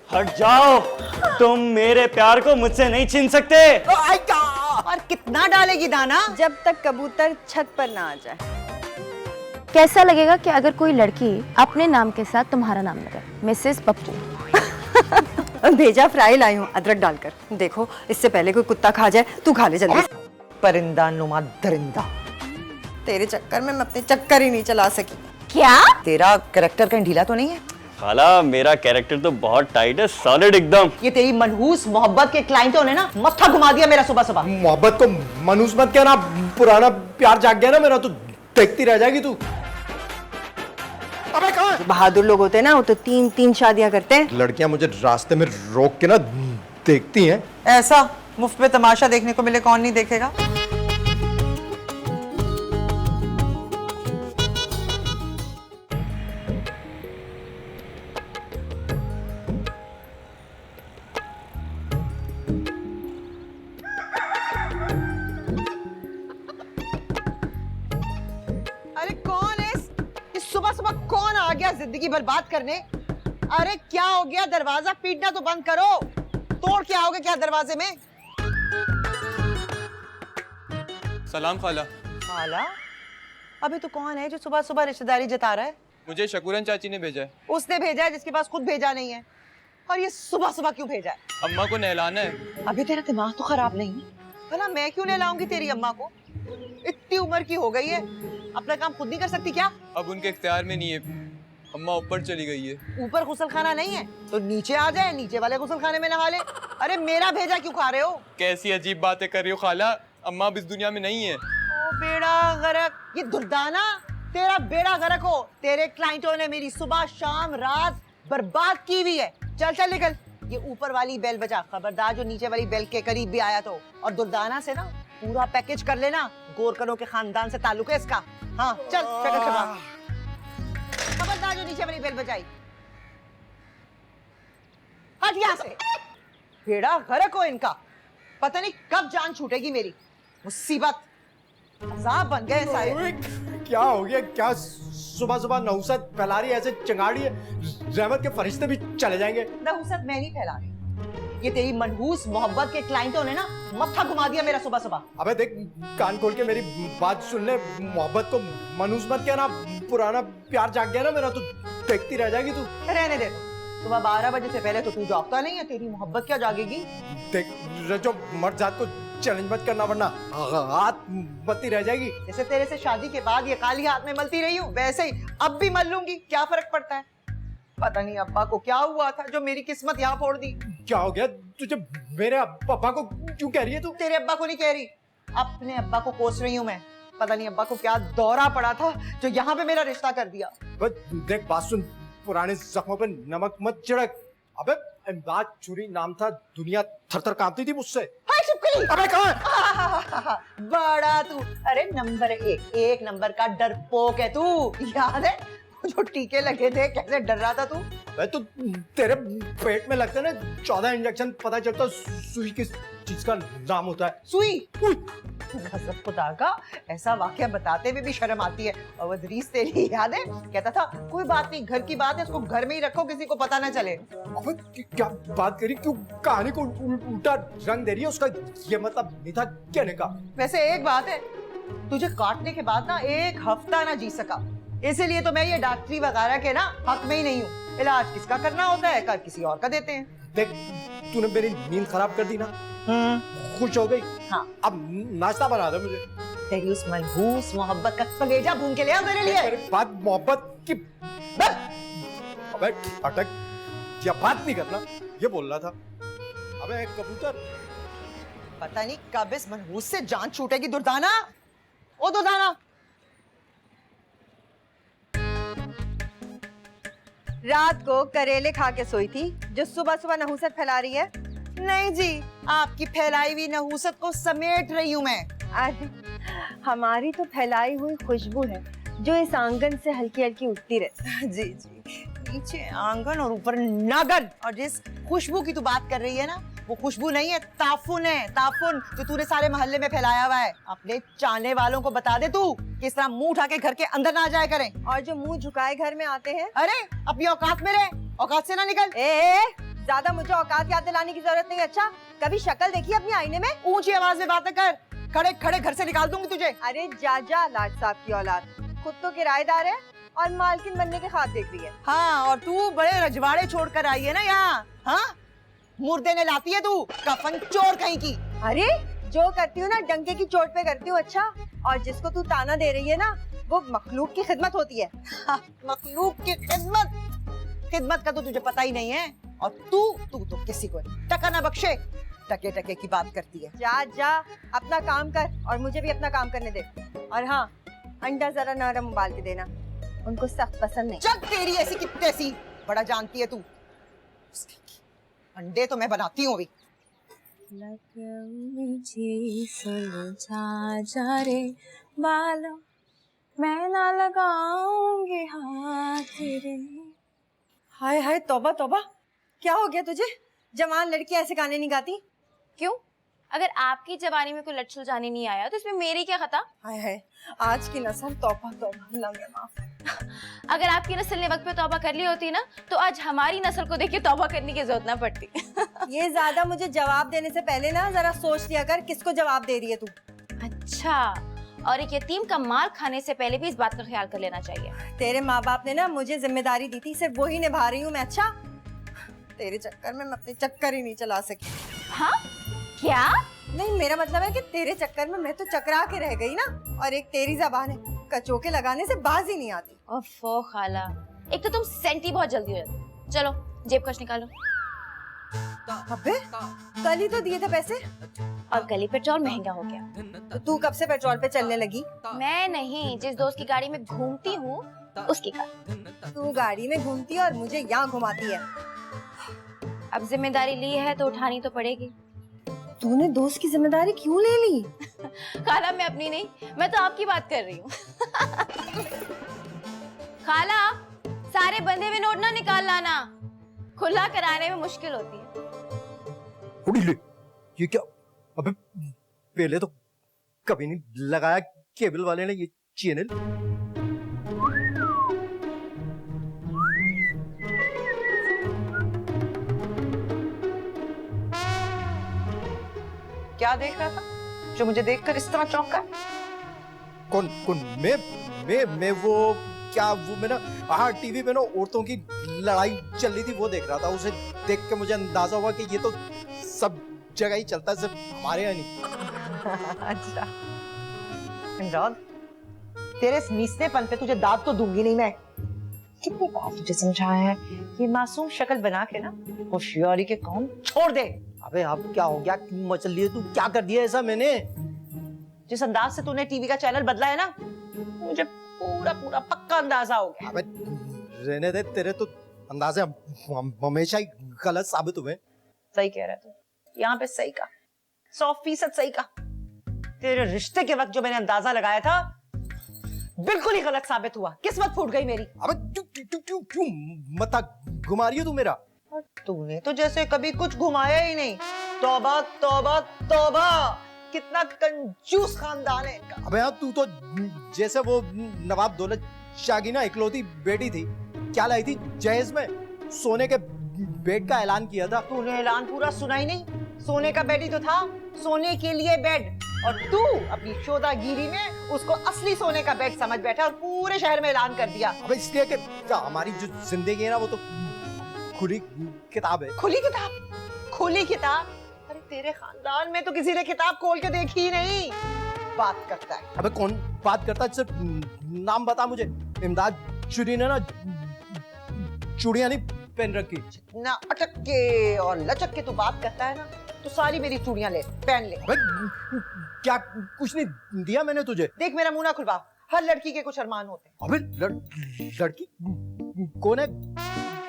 हट जाओ, तुम मेरे प्यार को मुझसे नहीं छीन सकते। और कितना डालेगी दाना? जब तक कबूतर छत पर ना आ जाए। कैसा लगेगा कि अगर कोई लड़की अपने नाम के साथ तुम्हारा नाम लगाए, मिसेस पप्पू? भेजा फ्राई लाई हूँ अदरक डालकर। देखो इससे पहले कोई कुत्ता खा जाए, तू खा ले जल्दी। परिंदा नुमा दरिंदा। तेरे चक्कर में मैं अपने चक्कर ही नहीं चला सकी। क्या? तेरा कैरेक्टर कहीं ढीला तो नहीं है? खाला मेरा कैरेक्टर तो बहुत टाइट है, सॉलिड एकदम। ये तेरी मनहूस मोहब्बत के क्लाइंटों ने ना मत्था घुमा दिया मेरा सुबह सुबह। मोहब्बत को मनूस मत कहना, पुराना प्यार जाग गया ना मेरा, तो देखती रह जाएगी तू। अबे कहाँ? बहादुर लोग होते हैं ना, वो तो 3-3 शादियां करते हैं। लड़कियां मुझे रास्ते में रोक के ना देखती हैं। ऐसा मुफ्त में तमाशा देखने को मिले कौन नहीं देखेगा? अरे कौन है इस सुबह सुबह कौन आ गया जिंदगी बर्बाद करने? अरे क्या हो गया? दरवाजा पीटना तो बंद करो। तोड़ के आओगे क्या दरवाजे में? सलाम खाला। खाला? अभी तो कौन है जो सुबह सुबह रिश्तेदारी जता रहा है? मुझे शकूरन चाची ने भेजा है। उसने भेजा है जिसके पास खुद भेजा नहीं है। और ये सुबह सुबह क्यों भेजा है? अम्मा को नहलाना है। अभी तेरा दिमाग तो खराब नहीं है? भला मैं क्यों नहलाऊंगी तेरी अम्मा को? इतनी उम्र की हो गई है, अपना काम खुद नहीं कर सकती क्या? अब उनके इख्तियार में नहीं है, अम्मा ऊपर चली गई है। ऊपर गुसल खाना नहीं है तो नीचे आ जाए, नीचे वाले गुसल खाने में नहा ले। अरे मेरा भेजा क्यों खा रहे हो? कैसी अजीब बातें कर रही हो खाला, अम्मा अब इस दुनिया में नहीं है। ओ बेड़ा गरक, ये दुर्दाना तेरा बेड़ा गरक हो। तेरे क्लाइंटों ने मेरी सुबह शाम रात बर्बाद की हुई है। चल चल निकल। ये ऊपर वाली बेल बजा, खबरदार जो नीचे वाली बेल के करीब भी आया तो। और दुर्दाना से ना पूरा पैकेज कर लेना, गोरकरों के खानदान से ताल्लुक है इसका। हाँ चल शक्ल शबाब। खबरदार जो नीचे वाली बेल बजाई, हट यहाँ से। बेड़ा गरक हो इनका, पता नहीं कब जान छूटेगी मेरी। मुसीबत अजाब बन गए सारे। ओए, क्या हो गया? क्या सुबह सुबह नहुसत फैला रही है, ऐसे चिंगाड़ी है, रहमत के फरिश्ते भी चले जाएंगे। नहुसत मैं नहीं फैला रही, ये तेरी मनहूस मोहब्बत के क्लाइंटों ने ना मत्था घुमा दिया मेरा सुबह सुबह। अबे देख, कान खोल के मेरी बात सुन ले। मोहब्बत को मनूस मत कहना, पुराना प्यार जाग गया ना मेरा, तो देखती रह जाएगी तू। रहने दे, सुबह 12 बजे से पहले तो तू जागता नहीं है, तेरी मोहब्बत क्या जागेगी? देख रजो, मर्द जात को चैलेंज मत करना वरना हाथ बत्ती रह जाएगी। जैसे तेरे से शादी के बाद ये काली हाथ में मलती रही हूँ, वैसे ही अब भी मल लूंगी। क्या फर्क पड़ता है? पता नहीं अब्बा को क्या हुआ था जो मेरी किस्मत यहाँ फोड़ दी। क्या हो गया तुझे? मेरे पापा को क्यों कह रही है तू? तेरे अब्बा को नहीं कह रही, अपने अब्बा को कोस रही हूँ मैं। पता नहीं अब्बा को क्या दौरा पड़ा था जो यहाँ पे मेरा रिश्ता कर दिया। बस देख, बात सुन, पुराने जख्मों पे नमक मत छिड़क। अबे इमदाद चूरी नाम था, दुनिया थर थर कांपती थी मुझसे। हाय शुक्री। अबे कहाँ? बड़ा तू, अरे नंबर एक नंबर का डरपोक है तू। याद है जो टीके लगे थे कैसे डर रहा था तू? अबे तो तेरे पेट में लगते ना 14 इंजेक्शन, पता चलता सुई किस चीज का नाम होता है। सुई? गजब खुदा का, ऐसा वाकया बताते हुए भी शर्म आती है। अवधरीस तेरी याद है, कहता था कोई बात नहीं, घर की बात है, उसको घर में ही रखो, किसी को पता ना चले। अबे क्या बात करी? क्यों कहानी को उल्टा रंग दे रही है? उसका ये मतलब नहीं था कहने का। वैसे एक बात है, तुझे काटने के बाद ना 1 हफ्ता ना जी सका, इसीलिए तो मैं ये डॉक्टरी वगैरह के ना हक में ही नहीं हूँ। इलाज किसका करना होता है, कर किसी और का देते हैं। देख, तूने मेरी नींद खराब कर दी ना, खुश हो गई? हाँ। अब नाश्ता बना दे मुझे। तेरी उस मनहूस मोहब्बत का कलेजा भून के ले आ मेरे लिए। मेरी बात मोहब्बत की। अबे अटक, या बात नहीं करना, ये बोल रहा था। अबे कबूतर, पता नहीं कब इस मनहूस से जान छूटेगी। दुर्दाना, ओ दुर्दाना। रात को करेले खा के सोई थी जो सुबह सुबह नहुसत फैला रही है। नहीं जी, आपकी फैलाई हुई नहूसत को समेट रही हूँ मैं। अरे हमारी तो फैलाई हुई खुशबू है जो इस आंगन से हल्की हल्की उठती रहती। जी जी, नीचे आंगन और ऊपर नागन। और जिस खुशबू की तू बात कर रही है ना, वो खुशबू नहीं है, ताफुन है। ताफुन जो तूने सारे मोहल्ले में फैलाया हुआ है। अपने चाहने वालों को बता दे तू किस तरह मुंह उठा के घर के अंदर ना जाया करें। और जो मुंह झुकाए घर में आते हैं, अरे अपनी औकात में रहे, औकात से ना निकल। ए ज्यादा मुझे औकात याद दिलाने की जरूरत नहीं। अच्छा कभी शक्ल देखी अपनी आईने में? ऊंची आवाज में बातें कर, खड़े खड़े घर से निकाल दूंगी तुझे। अरे जा जा लाट साहब की औलाद, खुद तो किराएदार है और मालकिन बनने के ख्वाब देख रही है। हाँ, और तू बड़े रजवाड़े छोड़कर आई है ना यहाँ। हाँ, मुर्दे ने लाती है तू, कफन चोर कहीं की। अरे जो करती हूँ ना डंके की चोट पे करती हूँ। अच्छा, और जिसको तू ताना दे रही है ना वो मखलूक की खिदमत होती है। हाँ, मखलूक की खिदमत, खिदमत का तो तुझे पता ही नहीं है। और तू तो किसी को टका ना बख्शे, टके टके की बात करती है। जा जा अपना काम कर और मुझे भी अपना काम करने दे। और हाँ, अंडा जरा नरम उबाल के देना, उनको सख्त पसंद नहीं। चल तेरी ऐसी कितने सी, बड़ा जानती है तू। अंडे तो मैं बनाती हूँ अभी। मैं ना लगाऊंगी हाथ रे। हाय हाय तौबा तौबा, क्या हो गया तुझे? जवान लड़की ऐसे गाने नहीं गाती। क्यों? अगर आपकी जवानी में कोई लट्ठल जाने नहीं आया तो इसमें मेरी क्या खता? हाय हाय, आज की नस्ल तौबा तौबा, अल्लाह मेरा माफ। अगर आपकी नस्ल ने वक्त पे तौबा कर ली होती ना तो आज हमारी नस्ल को देख के तौबा करने की जरूरत ना पड़ती। ये ज्यादा मुझे जवाब देने से पहले ना जरा सोच लिया कर किसको जवाब दे रही है तू। अच्छा, और एक यतीम का मार खाने से पहले भी इस बात का ख्याल कर लेना चाहिए। तेरे माँ बाप ने ना मुझे जिम्मेदारी दी थी, सिर्फ वही निभा रही हूँ मैं। अच्छा, तेरे चक्कर में मैं अपने चक्कर ही नहीं चला सकी। हाँ क्या? नहीं, मेरा मतलब है कि तेरे चक्कर में मैं तो चकरा के रह गई ना। और एक तेरी जबान है, कचोके लगाने से बाज ही नहीं आती। ओफो खाला, एक तो तुम सेंटी बहुत जल्दी हो जाती। चलो जेब खर्च निकालो। अबे कल ही तो दिए थे पैसे। और गली पेट्रोल महंगा हो गया। तो तू कब से पेट्रोल पे चलने लगी? मैं नहीं, जिस दोस्त की गाड़ी में घूमती हूँ उसकी कार। तू गाड़ी में घूमती है और मुझे यहाँ घुमाती है। अब जिम्मेदारी ली है तो उठानी तो पड़ेगी। तूने दोस्त की जिम्मेदारी क्यों ले ली? खाला मैं अपनी नहीं, मैं तो आपकी बात कर रही हूँ। खाला, सारे बंधे हुए नोट ना निकाल लाना, खुला कराने में मुश्किल होती है। उड़ी ले, ये क्या? अबे पहले तो कभी नहीं लगाया केबल वाले ने ये चैनल। क्या देख रहा था जो मुझे देखकर इस तरह चौंका? कौन कौन? मैं वो क्या, वो मैं ना हाँ टीवी पे ना औरतों की लड़ाई चल रही थी, वो देख रहा था। उसे देख के मुझे अंदाजा हुआ कि ये तो सब जगह ही चलता है, सिर्फ हमारे यहाँ नहीं। अच्छा इमरान, तेरे इस नीचनेपन पे तुझे दाद तो दूंगी नहीं मैं। कितनी बार तुझे समझाया है कि मासूम शक्ल बना के ना होशियारी के काम छोड़ दे। अबे अब क्या हो गया? क्यों मचल रही है तू? क्या कर दिया ऐसा मैंने? जिस अंदाज से तूने टीवी का चैनल बदला है ना, मुझे पूरा पूरा पक्का अंदाजा हो गया। अबे रहने दे, तेरे तो अंदाजे हमेशा ही गलत साबित हुए। सही कह रहा है तू, यहाँ पे सही का 100% सही का। तेरे रिश्ते के वक्त जो मैंने अंदाजा लगाया था बिल्कुल ही गलत साबित हुआ। किस्मत फूट गई मेरी। अबे क्यों मता घुमा रही है तू मेरा? और तूने तो जैसे कभी कुछ घुमाया ही नहीं। तौबा तौबा तौबा, कितना कंजूस खानदान है इनका। अबे यार तू तो जैसे वो नवाब दौलत शाह की ना इकलौती बेटी थी, क्या लाई थी जहेज में? सोने के बेड का ऐलान किया था। तूने ऐलान पूरा सुना ही नहीं। सोने का बेड ही तो था, सोने के लिए बेड। और तू अपनी शोदागिरी में उसको असली सोने का बेड समझ बैठा और पूरे शहर में ऐलान कर दिया। अबे इसलिए कि हमारी जो जिंदगी है ना वो तो खुली किताब है। खुली किताब? खुली किताब? अरे तेरे खानदान में तो किसी ने किताब खोल के देखी ही नहीं। बात करता है। अबे कौन बात करता है? सिर्फ नाम बता मुझे। इमदाद चुरी ने ना चूड़ियां नहीं पहन रखी। ना अटक के और लचक के तू बात करता है ना, तो सारी मेरी चूड़ियां ले, पहन ले। अबे क्या कुछ नहीं दिया मैंने तुझे? देख मेरा मुंह ना खुलवा, हर लड़की के कुछ अरमान होते हैं। अबे लड़की कौन है?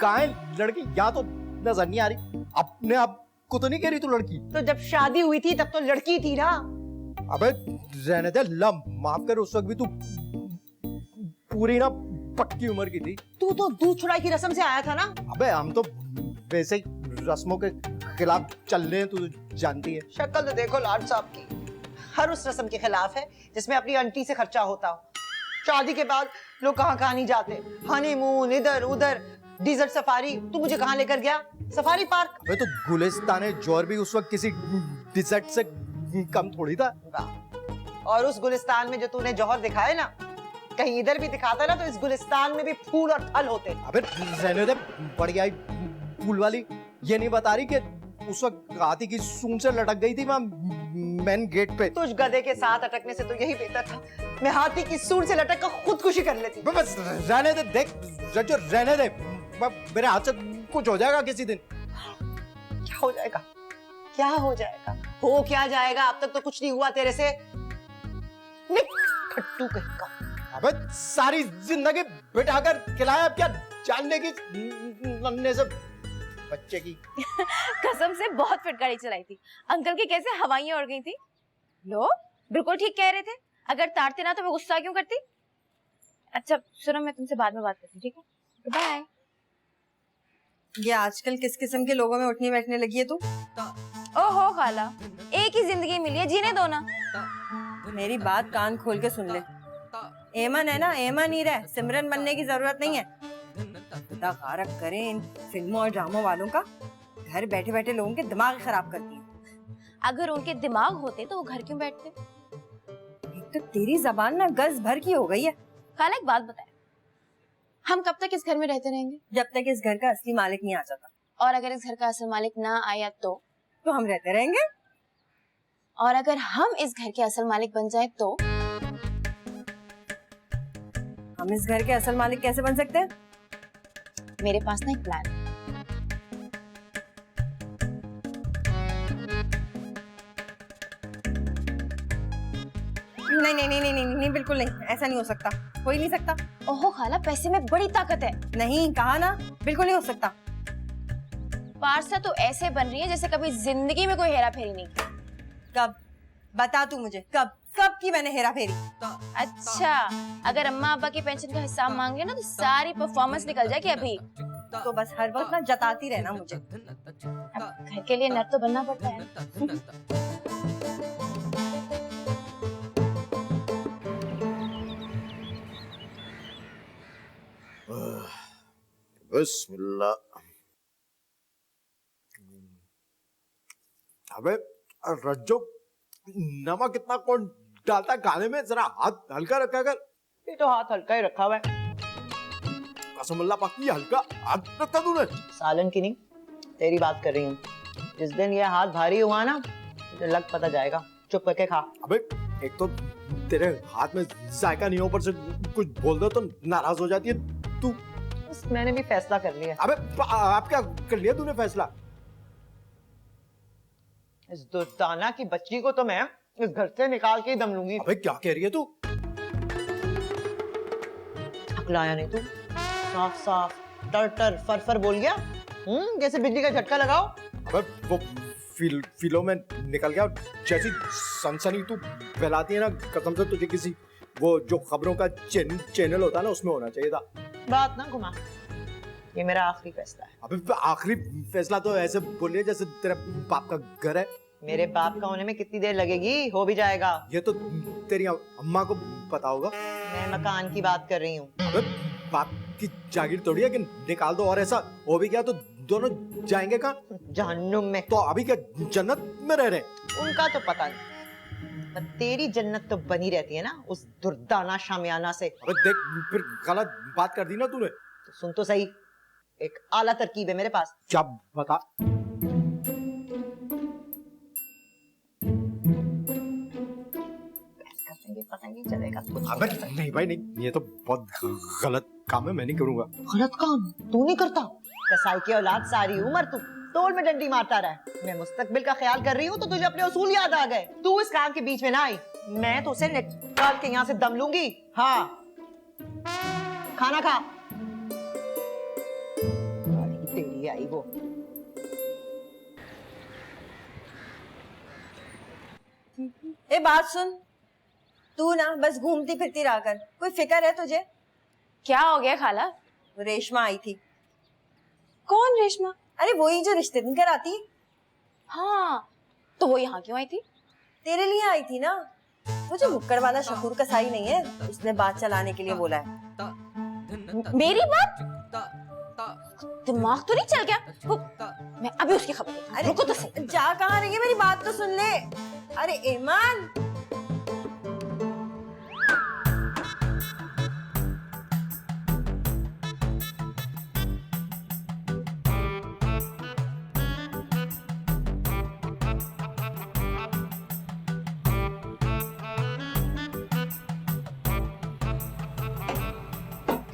कहाँ है लड़की? यहाँ तो नजर नहीं आ रही। अपने आप को तो नहीं कह रही तू लड़की? तो जब शादी हुई थी तब तो लड़की थी ना। अबे रहने दे, अल्लाह माफ कर, उस वक्त भी तू पूरी ना पक्की उम्र की थी। तू तो दूध छुड़ाई की रस्म से आया था ना। अबे हम तो वैसे ही रस्मों के खिलाफ चल रहे हैं, तू जानती है। शक्ल तो देखो लाड साहब की, हर उस रस्म के खिलाफ है जिसमें अपनी आंटी से खर्चा होता हो। शादी के बाद लोग कहाँ कहाँ नहीं जाते, हनीमून, इधर उधर, डिजर्ट सफारी। तू मुझे कहाँ लेकर गया? Safari park. अबे तो गुलिस्तान जौहर भी उस वक्त किसी डिजर्ट से कम थोड़ी था। और उस गुलिस्तान में जो तूने जौहर दिखाए ना, कहीं इधर भी दिखाता ना तो इस गुलिस्तान में भी फूल और फल होते। अबे रहने दे, बढ़िया फूल वाली। ये नहीं बता रही कि उस वक्त हाथी की सूंड से लटक गई थी वहां मेन गेट पे। तुझ गधे के साथ अटकने से तो यही बेहतर था मैं हाथी की सूंड से लटक कर खुदकुशी कर लेती। बस रहने दे, देख रज्जो रहने दे, मेरे हाथ से कुछ हो जाएगा किसी दिन। क्या हो जाएगा? क्या हो जाएगा? हो क्या जाएगा? अब तक तो कुछ नहीं हुआ तेरे से। खट्टू कहीं का। अबे सारी जिंदगी बिठाकर खिलाया, अब क्या जानने की नन्हे से बच्चे की। कसम से बहुत फिटकारी चलाई थी। अंकल की कैसे हवाइयां उड़ गई थी। लो बिल्कुल ठीक कह रहे थे, अगर तारते ना तो मैं गुस्सा क्यों करती। अच्छा सुनो, मैं तुमसे बाद में बात करती हूँ, ठीक है? बाय। ये आजकल किस किस्म के लोगों में उठने बैठने लगी है तू? ओहो खाला, एक ही जिंदगी मिली है, जीने दो ना। मेरी बात कान खोल के सुन ले। एमन है ना, एमन ही रहे, सिमरन बनने की जरूरत नहीं है। खुदा खारक करे इन फिल्मों और ड्रामों वालों का, घर बैठे बैठे लोगों के दिमाग खराब करती है। अगर उनके दिमाग होते तो वो घर क्यों बैठते। एक तो तेरी जबान ना गज भर की हो गई है। खाला एक बात बताए, हम कब तक इस घर में रहते रहेंगे? जब तक इस घर का असली मालिक नहीं आ जाता। और अगर इस घर का असल मालिक ना आया तो हम रहते रहेंगे। और अगर हम इस घर के असल मालिक बन जाए तो हम इस घर के असल मालिक कैसे बन सकते हैं? मेरे पास ना एक प्लान है। नहीं नहीं नहीं नहीं नहीं नहीं, बिल्कुल नहीं, ऐसा नहीं हो सकता, हो ही नहीं सकता। ओहो खाला, पैसे में बड़ी ताकत है। नहीं कहा ना, बिल्कुल नहीं हो सकता। पारसा तो ऐसे बन रही है जैसे कभी जिंदगी में कोई हेरा फेरी नहीं की। कब? बता तू मुझे, कब कब की मैंने हेरा फेरी? अच्छा, अगर अम्मा अब्बा की पेंशन का हिसाब मांगे ना तो सारी परफॉर्मेंस निकल जाएगी अभी। तो बस हर वक्त ना जताती रहना मुझे। अब घर के लिए नर तो बनना पड़ता है। बिस्मिल्लाह। अबे रज्जो, नमक इतना कौन डालता खाने में? जरा हाथ हल्का रखा कर। ये तो हाथ हल्का ही रखा हुआ है। कसमल्ला पकी हल्का हाथ रखा तूने। सालन की नहीं, तेरी बात कर रही हूँ। जिस दिन ये हाथ भारी हुआ ना, मुझे लग पता जाएगा। चुप करके खा। अबे एक तो तेरे हाथ में जायका नहीं, ऊपर से कुछ बोल दो तो नाराज हो जाती है तू। बस मैंने भी फैसला कर लिया। अबे आप क्या कर लिया तूने फैसला? इस दुर्दाना की बच्ची को तो मैं इस घर से निकाल के ही दम लूंगी। अबे क्या कह रही है तू? अकलाया नहीं तू, साफ साफ टर टर फर फर बोल गया। जैसे बिजली का झटका लगाओ। अबे वो फिलो में निकल गया। जैसी सनसनी तू फैलाती है ना, कसम से तुझे किसी वो जो खबरों का चैनल होता है ना, उसमें होना चाहिए था। बात ना घुमा, ये मेरा आखिरी फैसला है। अबे आखिरी फैसला तो ऐसे बोल रही है जैसे तेरे बाप का घर है। मेरे बाप का होने में कितनी देर लगेगी? हो भी जाएगा। ये तो तेरी अम्मा को पता होगा। मैं मकान की बात कर रही हूँ। अबे बाप की जागीर तोड़ी है कि निकाल दो, और ऐसा हो भी गया तो दोनों जाएंगे कहाँ? जहन्नुम में। तो अभी क्या जन्नत में रह रहे? उनका तो पता नहीं, पर तेरी जन्नत तो बनी रहती है ना उस दुर्दाना शामियाना से। अबे देख, फिर गलत बात कर दी ना तूने। तो सुन तो सही, एक आला तरकीब है मेरे पास। क्या बता? पता नहीं चलेगा कुछ। अबे नहीं भाई नहीं, ये तो बहुत गलत काम है, मैं नहीं करूंगा। गलत काम तू नहीं करता? कसाई की औलाद सारी उम्र तू तोड़ में डंडी मारता रहा। मैं मुस्तकबिल का ख्याल कर रही हूँ तो तुझे अपने उसूल याद आ गए। तू इस काम के बीच में ना आई, मैं तो उसे निकाल के यहाँ से दम लूंगी। हाँ, खाना खा। तेरी आई वो। ए बात सुन, तू ना बस घूमती फिरती रहा कर, कोई फिक्र है तुझे? क्या हो गया खाला? रेशमा आई थी। कौन रेशमा? अरे वही जो रिश्ते दिन कराती। हाँ, तो वो यहाँ क्यों आई थी? तेरे लिए आई थी ना। वो जो मुक्कड़ वाला शकूर कसाई नहीं है, उसने बात चलाने के लिए बोला है। मेरी बात? दिमाग तो नहीं चल गया? मैं अभी उसकी खबर लेती हूँ। रुको तो सही। जा कहाँ रही है, मेरी बात तो सुन ले। अरे ईमान,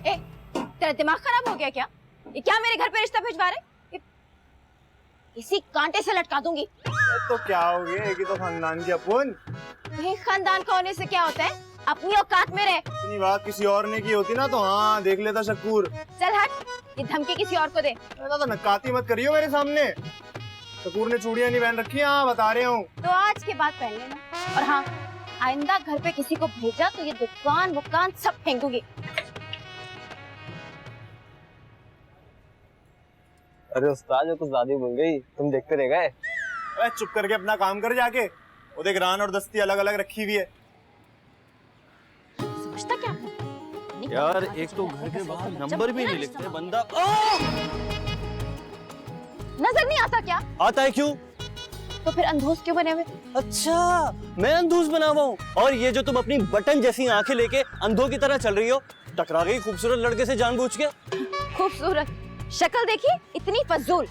ए, तेरा दिमाग खराब हो गया क्या? ये क्या मेरे घर पे रिश्ता भिजवा रहे? इसी कांटे से लटका दूंगी। तो क्या हो गया, एक ही तो खानदान की अपन। ये खानदान का होने से क्या होता है? अपनी औकात में रहे। इतनी बात किसी और ने की होती ना तो हाँ देख लेता शकूर। चल हट, ये धमकी किसी और को दे। तो नकाती मत करियो मेरे सामने। शकूर ने चूड़ियां नहीं पहन रखी, हाँ बता रहे हूँ। तो आज के बाद पहन लेना। और हाँ, आइंदा घर पे किसी को भेजा तो ये दुकान वुकान सब फेंक दूंगी। अरे उस्ताद, कुछ ज्यादा बोल गई, तुम देखते रह गए। अरे चुप करके अपना काम कर जाके। वो देख रान और दस्ती अलग अलग रखी हुई है। समझता क्या? यार एक तो घर के बाहर नंबर भी नहीं लिखते बंदा। नजर नहीं आता क्या? आता है क्यों? तो फिर अंधोस क्यों बने हुए? अच्छा, मैं अंधूस बना हुआ हूँ। और ये जो तुम अपनी बटन जैसी आंखें लेके अंधों की तरह चल रही हो, टकरा गई खूबसूरत लड़के से जानबूझ के। खूबसूरत शक्ल देखी, इतनी फजूल।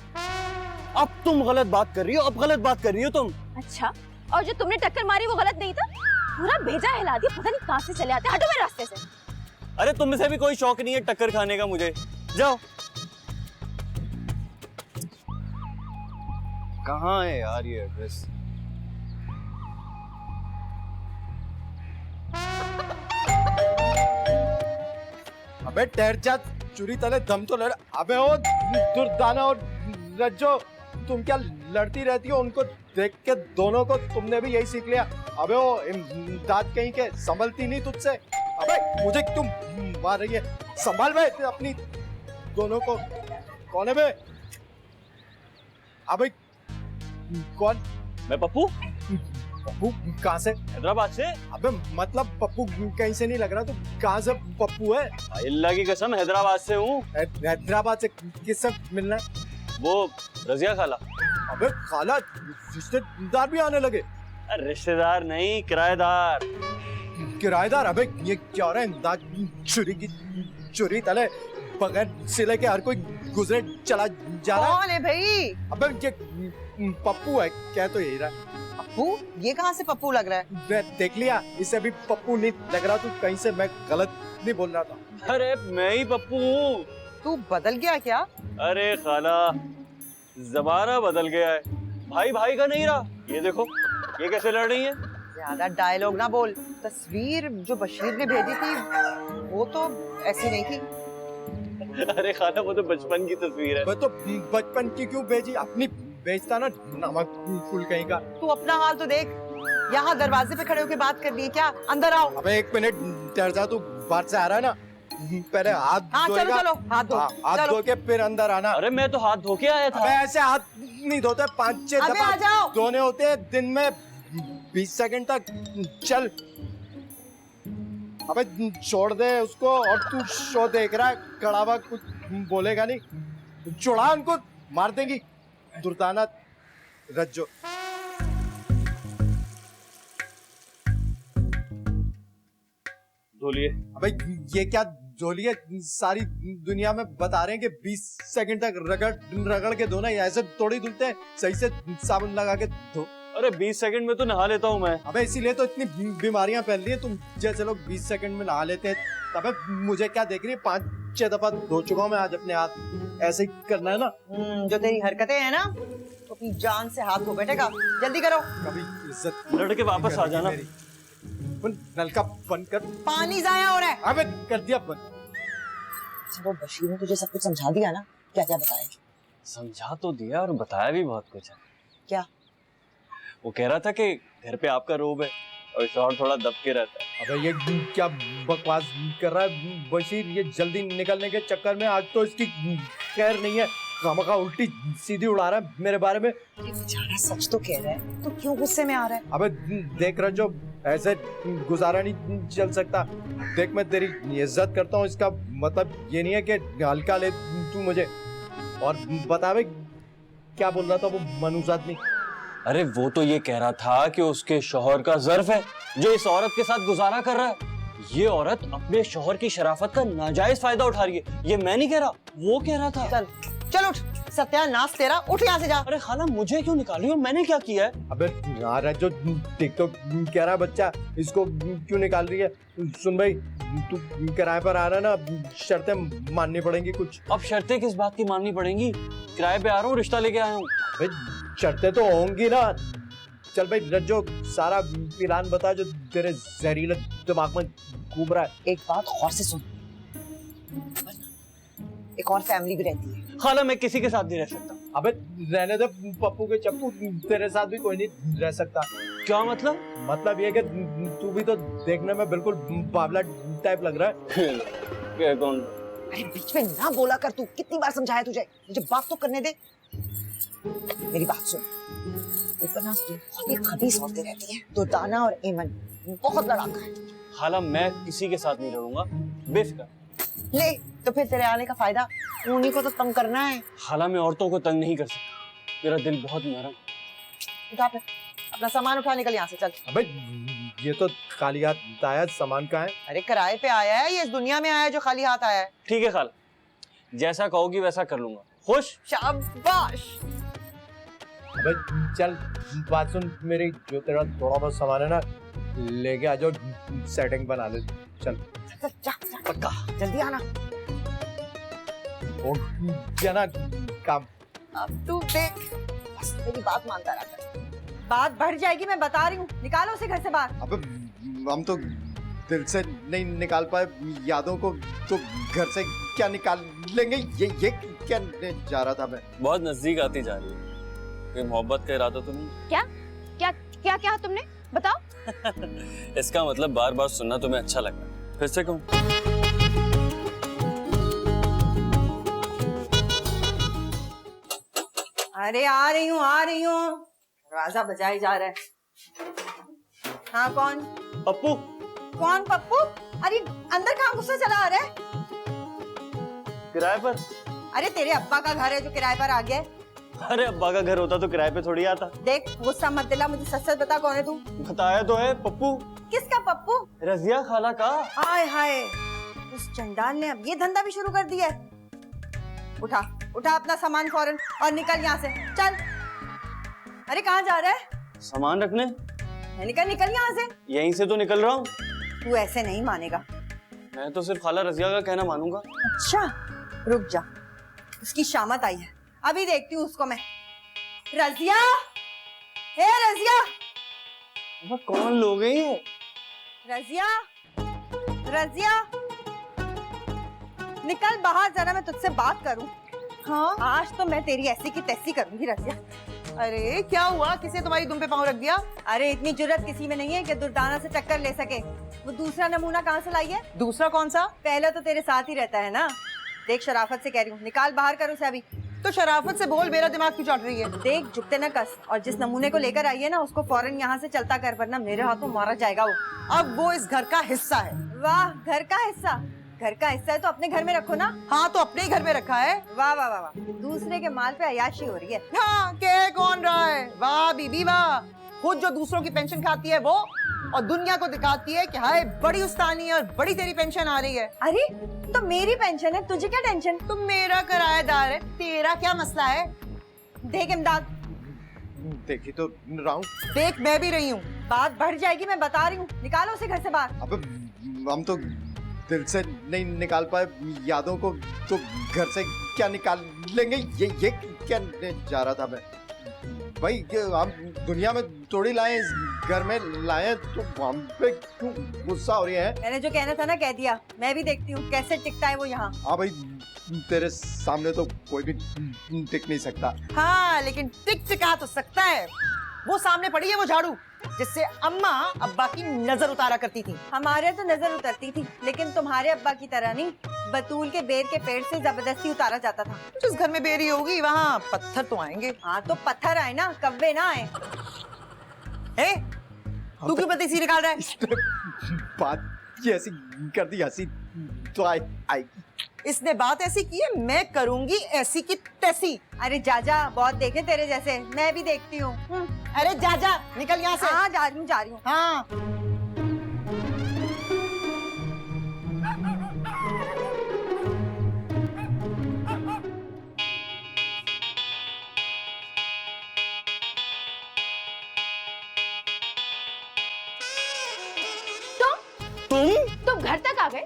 अब तुम गलत बात कर रही हो, अब गलत बात कर रही हो तुम। अच्छा, और जो तुमने टक्कर मारी वो गलत नहीं था? पूरा भेजा हिला दिया, पता नहीं कहाँ से चले आते। हटो मेरे रास्ते से। अरे तुम से भी कोई शौक नहीं है टक्कर खाने का मुझे। जाओ। कहाँ है यार ये एड्रेस? अबे ठहर जा, चुरी तले दम तो लड़। अबे ओ दुर्दाना और रज्जो, तुम क्या लड़ती रहती हो? उनको देख के दोनों को तुमने भी यही सीख लिया। अबे ओ इमदाद कहीं के, संभलती नहीं तुझसे। अबे मुझे तुम मार रही है, संभाल बे अपनी दोनों को। कौन है बे? अबे कौन? मैं पप्पू, पप्पू कहाँ से? हैदराबाद से। अबे मतलब पप्पू कहीं से नहीं लग रहा, तो कहाँ से पप्पू है? अल्लाह की कसम हैदराबाद से हूँ। हैदराबाद से किससे मिलना है? वो रजिया खाला। अबे खाला, रिश्तेदार भी आने लगे? रिश्तेदार नहीं, किराएदार। किराएदार? अबे ये क्या हो रहा है? इमदाद चुरी की चुरी तले बगैर सिले के हर कोई गुजरे चला जा रहा है। कौन है भाई? अबे ये पप्पू है, क्या तो यही रहा। पप्पू? ये कहाँ से पप्पू लग रहा है? मैं देख लिया, इसे भी पप्पू नहीं लग रहा। तू कहीं से मैं गलत नहीं बोल रहा था। अरे मैं ही पप्पू हूँ। तू बदल गया क्या? अरे खाला, जमाना बदल गया है, भाई भाई का नहीं रहा। ये देखो, ये कैसे लड़ रही है। ज्यादा डायलॉग ना बोल। तस्वीर जो बशीर ने भेजी थी वो तो ऐसी नहीं थी। अरे खाला, वो तो बचपन की तस्वीर है। मैं तो बचपन की क्यों भेजी, अपनी भेजता ना, नमक फूल कहीं का। तू अपना हाल तो देख। यहाँ दरवाजे पे खड़े होकर बात कर रही है क्या? अंदर आओ। अबे एक मिनट ठहर जा, तू बाहर से आ रहा है ना, पहले हाथ हाँ चलो धोएगा। चलो, हाथ धो। हाँ, हाथ चलो। धो के फिर अंदर आना। अरे मैं तो हाथ धो के आया अबे था। ऐसे हाथ नहीं धोते, 5-6 अबे आ दफा जाओ। धोने होते हैं दिन में 20 सेकंड तक। चल अबे छोड़ दे उसको। और तू शो देख रहा है, कड़ावा कुछ बोलेगा नहीं। चुड़ा उनको, मार देंगी दुर्दाना रज्जो। धोलिए। अबे ये क्या जोलिए? सारी दुनिया में बता रहे हैं कि 20 सेकंड तक रगड़ के धोना। ऐसे थोड़ी धुलते हैं, सही से साबुन लगा के धो। अरे 20 सेकंड में तो नहा लेता हूँ मैं। अबे इसीलिए तो इतनी बीमारियां फैल रही है। तुम जैसे लोग 20 सेकंड में नहा लेते हैं, अबे मुझे क्या देख रही है? 5-6 दफा धो चुका हूँ मैं आज अपने हाथ। ऐसे ही करना है ना। जो तेरी हरकतें हैं ना, तो अपनी जान से हाथ धो बैठेगा। जल्दी करो। कभी इज्जत लड़के वापस आ जाना। मेरी। नलका बंद कर। पानी जाया हो रहा है। अबे कर दिया बंद। वो बशीर ने तुझे सब कुछ समझा दिया ना? क्या क्या बताया? समझा तो दिया और बताया भी बहुत कुछ है। क्या? वो कह रहा था कि घर पे आपका रोब है और शौहर थोड़ा दब के रहता है। अबे ये क्या बकवास कर रहा है बशीर? ये जल्दी निकलने के चक्कर में आज तो इसकी खैर नहीं है। खामखा उल्टी सीधी उड़ा रहा है मेरे बारे में। ये बेचारा सच तो कह रहा है, तो क्यों गुस्से में आ रहा है? अबे देख रहा जो, ऐसे गुजारा नहीं चल सकता। देख मैं तेरी इज्जत करता हूँ, इसका मतलब ये नहीं है कि हल्का ले तू मुझे। और बता बे क्या बोल रहा था वो मनूस आदमी? अरे वो तो ये कह रहा था कि उसके शौहर का ज़र्फ है जो इस औरत के साथ गुजारा कर रहा है। ये औरत अपने शौहर की शराफत का नाजायज फायदा उठा रही है। ये मैं नहीं कह रहा, वो कह रहा था। चल चल उठ, सत्यानाश तेरा, उठ यहाँ से जा। अरे खाला मुझे क्यों निकाल रही हो? मैंने क्या किया है? अबे यार जो टिकटॉक कह रहा बच्चा, इसको क्यों निकाल रही है? सुन भाई, तू किराए पर आ रहा ना, शर्तें माननी पड़ेंगी कुछ। अब शर्तें किस बात की माननी पड़ेंगी? किराए पे आ रहा हूँ, रिश्ता लेके आया हूँ। भाई शर्तें तो होंगी ना। चल भाई रज्जो, सारा प्लान बता जो तेरे जहरीले दिमाग में घूम रहा है। एक बात गौर से सुन, एक और फैमिली भी रहती है। खाला मैं किसी के साथ नहीं रह सकता। अबे रहने दे पप्पू के चप्पू, तेरे साथ भी कोई नहीं रह सकता। क्या मतलब? मतलब ये कि तू भी तो देखने में बिल्कुल बावला टाइप लग रहा है। कौन? अरे बीच में ना बोला कर, तू कितनी बार समझाया तुझे, मुझे बात तो करने दे। मेरी बात सुन, ऊपर ना बहुत ही खबीस औरतें रहती हैं, दुर्दाना और एमन बहुत लड़ाका है। खाला मैं किसी के साथ नहीं रहूंगा, बेफिक्र। ले तो फिर तेरे आने का फायदा, उन्हीं को तो तंग करना है। खाला मैं औरतों को तंग नहीं कर सकता, मेरा दिल बहुत नरम। उठा फिर अपना सामान, उठा निकल यहाँ से, चल। अबे ये तो खाली हाथ आया, सामान कहाँ है? अरे किराए पे आया है, ये इस दुनिया में आया है जो खाली हाथ आया है। ठीक है खाला, जैसा कहोगी वैसा कर लूंगा। खुश? शाबाश। अबे चल बात सुन मेरी, जो तेरा थोड़ा बहुत सामान है ना लेके आ जाओ, सेटिंग बना ले। चल जा, जा, पक्का जल्दी आना। और क्या ना काम। अब तू देख, बस मेरी बात मानता रहा। बात बढ़ जाएगी, मैं बता रही हूँ। निकालो उसे घर से बाहर। अबे हम तो दिल से नहीं निकाल पाए यादों को, तो घर से क्या निकाल लेंगे? ये क्या जा रहा था मैं? बहुत नजदीक आती जा रही है। कोई मोहब्बत का इरादा तो नहीं? क्या क्या क्या क्या तुमने बताओ? इसका मतलब बार बार सुनना तुम्हें अच्छा लग रहा है, फिर से कहूँ? अरे आ रही हूँ, आ रही हूँ। दरवाजा बजाई जा रहा है। हाँ कौन? पप्पू। कौन पप्पू? अरे अंदर कहाँ गुस्सा चला आ रहा है? किराए पर। अरे तेरे अब्बा का घर है जो किराए पर आ गया है। अरे अब्बा का घर होता तो किराए पे थोड़ी आता। देख गुस्सा मत दिला, मुझे सच सच बता कौन है तू? बताया तो है, पप्पू। किसका पप्पू? रजिया खाला का। हाय हाय, उस चंडाल ने अब ये धंधा भी शुरू कर दिया है। उठा उठा अपना सामान फौरन और निकल यहाँ से, चल। अरे कहाँ जा रहा है? सामान रखने। निकल निकल यहाँ से। यहीं से तो निकल रहा हूँ। तू ऐसे नहीं मानेगा। मैं तो सिर्फ खाला रजिया का कहना मानूंगा। अच्छा रुक जा, उसकी शामत आई है, अभी देखती हूँ उसको मैं। रजिया, हे रजिया। अब कौन लोग हैं ये? रजिया, रजिया निकल बाहर जरा, मैं तुझसे बात करूं। हाँ आज तो मैं तेरी ऐसी की तैसी करूंगी रजिया। अरे क्या हुआ, किसे तुम्हारी दुम पे पाँव रख दिया? अरे इतनी जुर्रत किसी में नहीं है कि दुर्दाना से टक्कर ले सके। वो दूसरा नमूना कहाँ से लाई है? दूसरा कौन सा? पहला तो तेरे साथ ही रहता है ना। देख शराफत से कह रही हूँ, निकाल बाहर कर उसे अभी। तो शराफत से बोल, मेरा दिमाग क्यों चढ़ रही है? देख झुकते न कस, और जिस नमूने को लेकर आई है ना उसको फौरन यहाँ से चलता कर, वरना मेरे हाथों मारा जाएगा वो। अब वो इस घर का हिस्सा है। वाह, घर का हिस्सा? घर का हिस्सा है तो अपने घर में रखो ना। हाँ तो अपने ही घर में रखा है। वाह वाह वाह वाह, दूसरे के माल पे अयाशी हो रही है। हाँ कह कौन रहा है? वाह बीबी वाह, खुद जो दूसरों की पेंशन खाती है वो, और दुनिया को दिखाती है कि हाय बड़ी उस्तानी है और बड़ी तेरी पेंशन आ रही है। अरे तो मेरी पेंशन है, तुझे क्या टेंशन? तुम मेरा किराएदार है, तेरा क्या मसला है? देख इमदाद, देखी तो रहा हूँ। देख मैं भी रही हूँ। बात बढ़ जाएगी, मैं बता रही हूँ। निकालो उसे घर से बाहर। अबे हम तो दिल से नहीं निकाल पाए यादों को, तो घर से क्या निकाल लेंगे? ये क्या जा रहा था मैं? भाई हम दुनिया में थोड़ी लाए, इस घर में लाए, तो हम पे क्यों गुस्सा हो रही है? मैंने जो कहना था ना कह दिया। मैं भी देखती हूँ कैसे टिकता है वो यहाँ। हाँ भाई, तेरे सामने तो कोई भी टिक नहीं सकता। हाँ लेकिन टिक टिका तो सकता है। वो सामने पड़ी है वो झाड़ू, जिससे अम्मा अब्बा की नजर उतारा करती थी। हमारे तो नजर उतरती थी, लेकिन तुम्हारे अब्बा की तरह नहीं। बतूल के बेर के पेड़ से जबरदस्ती उतारा जाता था। जिस घर में बेरी होगी वहाँ पत्थर तो आएंगे। हाँ तो पत्थर आए ना, कब्बे ना आए। तू क्यों पति सी निकाल रहा है? बात ये ऐसी कर दी, हंसी तो आई। इसने बात ऐसी की है, मैं करूंगी ऐसी की तैसी। अरे जाजा, बहुत देखे तेरे जैसे, मैं भी देखती हूँ। अरे जा जा, निकल यहाँ से। हाँ जा रही हूँ। हाँ। तुम घर तक आ गए?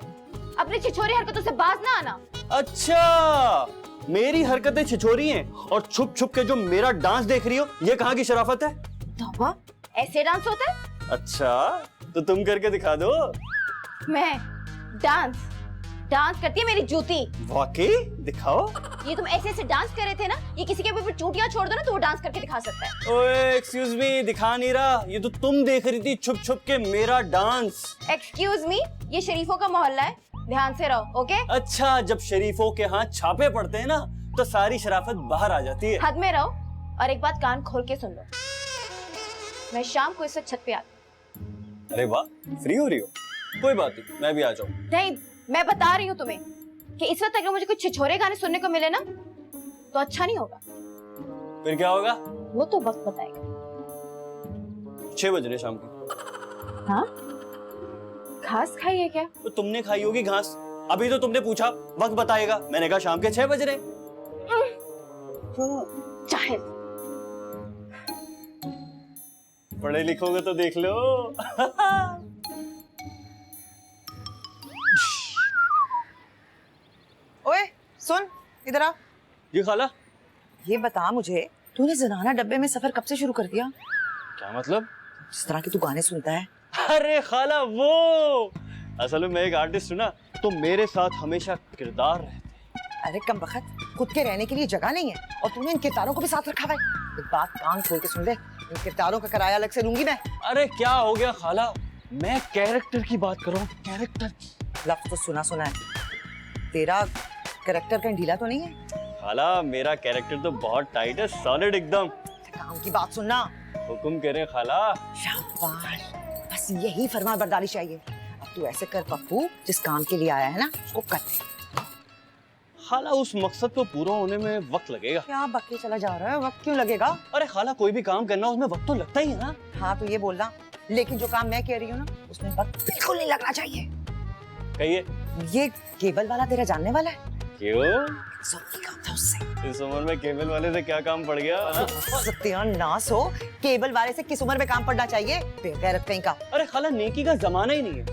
अपनी छिछोरी हरकतों से बाज ना आना। अच्छा, मेरी हरकतें छिछोरी हैं और छुप छुप के जो मेरा डांस देख रही हो, ये कहाँ की शराफत है? तौबा, ऐसे डांस होता है? अच्छा, तो तुम करके दिखा दो। मैं डांस डांस करती है मेरी जूती। वाकई? दिखाओ। ये तुम ऐसे ऐसे डांस कर रहे थे ना, ये किसी के ऊपर चूटियां छोड़ दो ना तो वो डांस करके दिखा सकता है। ओए, एक्सक्यूज मी, दिखा नहीं रहा, ये तो तुम देख रही थी छुप छुप के मेरा डांस। एक्सक्यूज मी, ये शरीफों का मोहल्ला है, ध्यान से रहो, ओके? अच्छा, जब शरीफों के हाथ छापे पड़ते हैं ना, तो सारी शराफत बाहर आ जाती है। हद में रहो। और एक बात कान खोल के सुन लो, मैं शाम को इस वक्त छत पे आती। अरे वाह, फ्री हो रही हो? कोई बात नहीं, मैं भी आ जाऊँ। नहीं, मैं बता रही हूँ तुम्हें कि इस वक्त अगर मुझे कुछ छिछोरे गाने सुनने को मिले ना तो अच्छा नहीं होगा। फिर क्या होगा? वो तो वक्त बताएगा। 6 बज रहे शाम को। हाँ? घास खाई है क्या? तो तुमने खाई होगी घास। अभी तो तुमने पूछा वक्त बताएगा, मैंने कहा शाम के 6 बज रहे। जाहिल। पढ़े लिखोगे तो देख लो। ओए सुन, इधर आ। जी खाला। ये बता मुझे, तूने ज़नाना डब्बे में सफर कब से शुरू कर दिया? क्या मतलब? जिस तरह के तू गाने सुनता है। अरे खाला, वो असल में मैं एक आर्टिस्ट हूँ ना, तो मेरे साथ हमेशा किरदार रहते हैं। अरे कम बखत, खुद के रहने के लिए जगह नहीं है और तूने इन किरदारों को भी साथ रखा हुआ है। एक बात कान खोल के सुन ले, इन किरदारों का किराया अलग से लूंगी मैं। अरे क्या हो गया खाला, मैं कैरेक्टर की बात कर रहा हूँ, कैरेक्टर की। लफ्ज तो सुना सुना है, तेरा कैरेक्टर कहीं ढीला तो नहीं है? खाला, मेरा कैरेक्टर तो बहुत टाइट है, सॉलिड एकदम। काम की बात सुनना। हुक्म करे खाला। शाबाश, बस यही फरमा बरदारी चाहिए। अब तू ऐसे कर पप्पू, जिस काम के लिए आया है ना उसको कर दे। खाला, उस मकसद को पूरा होने में वक्त लगेगा। क्या बके चला जा रहा है, वक्त क्यों लगेगा? अरे खाला, कोई भी काम करना उसमें वक्त तो लगता ही है ना। हाँ तो ये बोलना, लेकिन जो काम मैं कह रही हूँ ना उसमें वक्त बिल्कुल नहीं लगना चाहिए। कहिए। ये केबल वाला तेरा जानने वाला है? क्यों? जरूरी काम था उससे। इस उम्र में केबल वाले से क्या काम पड़ गया? सत्यानाश हो, केबल वाले से किस उम्र में काम पड़ना चाहिए? बेगैरत कहीं का। अरे खाला, नेकी का जमाना ही नहीं है।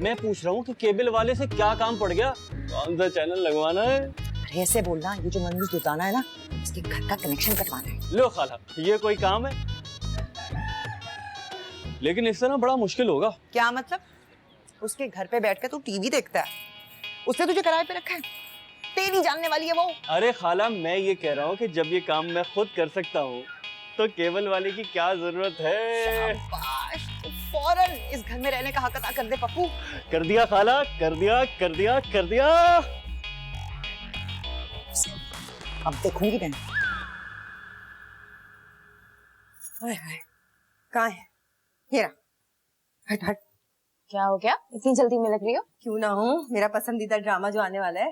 मैं पूछ रहा हूँ कि केबल वाले से क्या काम पड़ गया? कौन सा चैनल लगवाना है? अरे ऐसे बोलना, ये जो मनोज दुताना है ना, उसके घर का कनेक्शन कटवाना है। लो खाला, ये कोई काम है? लेकिन इससे ना बड़ा मुश्किल होगा। क्या मतलब? उसके घर पे बैठ के तू टीवी देखता है, उसने तुझे किराए पे रखा है, तेरी जानने वाली है वो। अरे खाला, मैं ये कह रहा हूँ कि जब ये काम मैं खुद कर सकता हूँ तो केबल वाले की क्या जरूरत है? शाबाश, तू फौरन इस घर में रहने का हक अदा कर दे पप्पू। कर दिया खाला, कर दिया, कर दिया, कर दिया। अब देखूंगी मैं। कहाँ है? ये रहा। हट हट। क्या हो गया, इतनी जल्दी में लग रही हो? क्यों ना हो, मेरा पसंदीदा ड्रामा जो आने वाला है।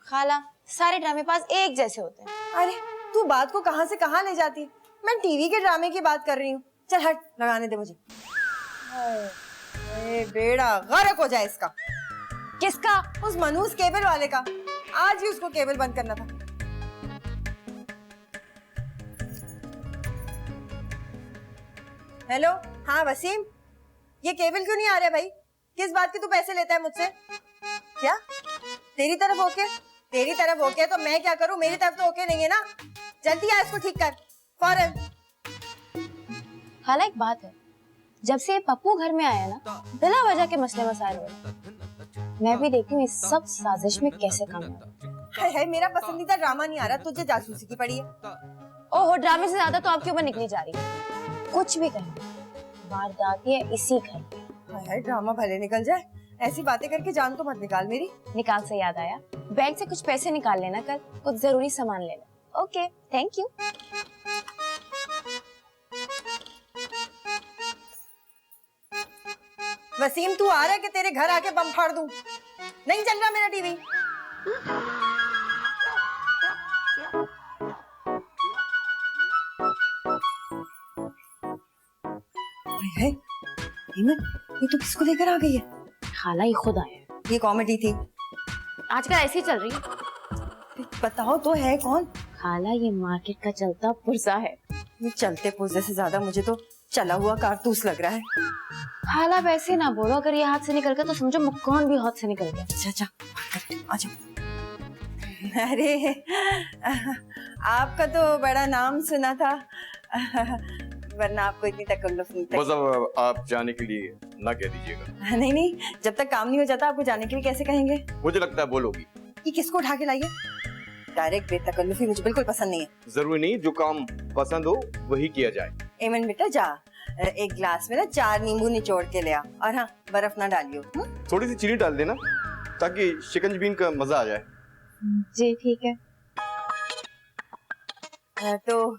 खाला, सारे ड्रामे पास एक जैसे होते हैं। अरे तू बात को कहाँ से कहाँ ले जाती है? मैं टीवी के ड्रामे की बात कर रही हूँ। चल हट, लगाने दे मुझे। अरे बेड़ा गर्क हो जाए इसका। किसका? उस मनूस केबल वाले का। आज ही उसको केबल बंद करना था। हेलो, हाँ वसीम, ये केबल क्यों नहीं आ रहा भाई? किस बात के तू पैसे लेता है मुझसे? क्या तेरी तरफ ओके? तेरी तरफ ओके तो मैं क्या करूं? मेरी तरफ तो ओके नहीं है ना। जल्दी आ, इसको ठीक कर फौरन। खाला, एक बात है, जब से पप्पू घर में आया ना, बिना वजह के मसले मसाइल हुए। मैं भी देखती हूँ इस सब साजिश में कैसे काम है। हाय हाय, मेरा पसंदीदा ड्रामा नहीं आ रहा, तुझे जासूसी की पड़ी है। ओहो, ड्रामे से ज्यादा तो आपके ऊपर निकली जा रही है। कुछ भी कहें, वारदात है इसी घर पे। हाय हाय, ड्रामा भले निकल जाए, ऐसी बातें करके जान तो मत निकाल मेरी। निकाल से याद आया, बैंक से कुछ पैसे निकाल लेना, कल कुछ जरूरी सामान लेना। Okay, thank you. वसीम, तू आ रहा है कि तेरे घर आके बम फाड़ दूं? नहीं चल रहा मेरा टीवी। है हेमंत, ये तो किसको लेकर आ गई है? खाला ही खुद आया है। ये कॉमेडी थी। आजकल ऐसी चल रही है। बताओ तो है कौन? खाला ये मार्केट का चलता पुर्जा है। ये चलते पुर्जे से ज्यादा मुझे तो चला हुआ कारतूस लग रहा है। खाला वैसे ना बोलो, अगर ये हाथ से निकल गया तो समझो मुक्कान भी हाथ से निकल गया। अच्छा अच्छा, आ जाओ। अरे आपका तो बड़ा नाम सुना था, वरना आपको इतनी तकल्लुफ नहीं बस अब आप जाने के लिए ना कह दीजिएगा। नहीं नहीं, जब तक काम नहीं हो जाता आपको जाने के लिए कैसे कहेंगे? मुझे लगता है बोलोगी। ये किसको उठा के लाइए? डायरेक्ट बेतकल्लुफी मुझे बिल्कुल पसंद नहीं है। जरूरी नहीं, जो काम पसंद हो वही किया जाए। एमन बेटा जा, एक ग्लास में ना 4 नींबू निचोड़ के ले आ, और हाँ बर्फ ना डालियो। थोड़ी सी चीनी डाल देना ताकि शिकंजबीन का मजा आ जाए। जी ठीक है। तो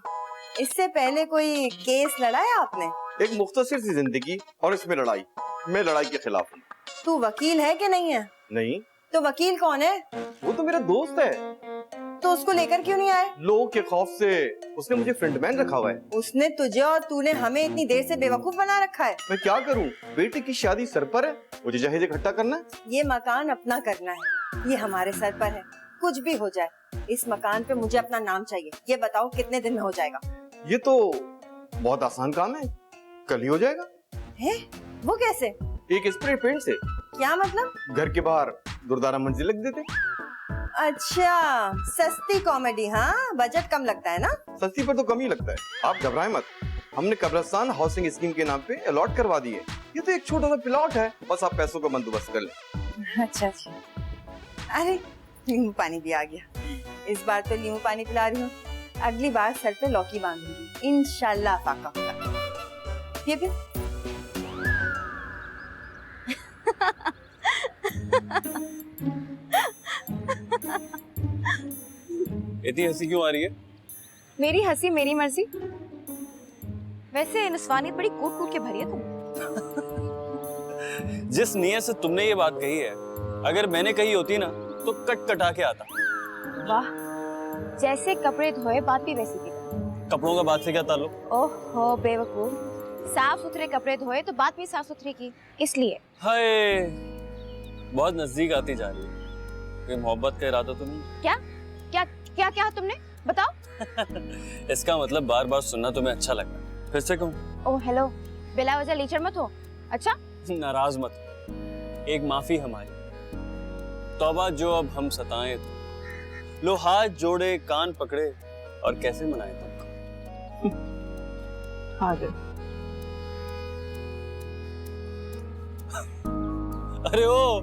इससे पहले कोई केस लड़ाया आपने? एक मुख्तसर सी जिंदगी और इसमें लड़ाई। मैं लड़ाई के खिलाफ हूँ। तू वकील है कि नहीं है? नहीं, तो वकील कौन है? वो तो मेरा दोस्त है। तो उसको लेकर क्यों नहीं आए? लोगों के खौफ से उसने मुझे फ्रेंडमैन रखा हुआ है। उसने तुझे और तूने हमें इतनी देर से बेवकूफ बना रखा है। मैं क्या करूँ, बेटे की शादी सर पर है, मुझे जहेज इकट्ठा करना है। ये मकान अपना करना है, ये हमारे सर पर है। कुछ भी हो जाए, इस मकान पे मुझे अपना नाम चाहिए। ये बताओ कितने दिन में हो जाएगा? ये तो बहुत आसान काम है, कल ही हो जाएगा। है? वो कैसे? एक स्प्रे पेंट से। क्या मतलब? घर के बाहर दुर्दारा मंजिल लग देते। अच्छा, सस्ती कॉमेडी। हाँ, बजट कम लगता है ना? सस्ती पर तो कम ही लगता है। आप घबराएं मत, हमने कब्रिस्तान हाउसिंग स्कीम के नाम पे अलॉट करवा दिए। ये तो एक छोटा सा प्लॉट है, बस आप पैसों का बंदोबस्त कर लें। अच्छा अच्छा। अरे नींबू पानी भी आ गया। इस बार तो नींबू पानी पिला रही हूँ, अगली बार सर पे लौकी बांधूंगी। इंशाल्लाह फाका होगा। ये भी इतनी हंसी क्यों आ रही है? मेरी हंसी मेरी मर्जी। वैसे नस्वानियत बड़ी कूट कूट के भरी है तुम। जिस नियत से तुमने ये बात कही है, अगर मैंने कही होती ना तो कट कटा के आता। वाह, जैसे कपड़े धोए बात भी वैसी की। कपड़ों का बात से क्या ताल्लुक? ओहो बेवकूफ, साफ सुथरे कपड़े धोए तो बात भी साफ सुथरी की, इसलिए। हाय, बहुत नजदीक आती जा रही है। कोई मोहब्बत का इरादा तो नहीं? क्या क्या क्या क्या तुमने बताओ? इसका मतलब बार बार सुनना तुम्हें अच्छा लग रहा है। फिर से कहूँ? ओह हेलो, बिला वजह लीचड़ मत हो। अच्छा नाराज मत, एक माफी हमारी। तौबा जो अब हम सताएं तो। लो हाथ जोड़े, कान पकड़े और कैसे मनाए तुमको। अरे ओ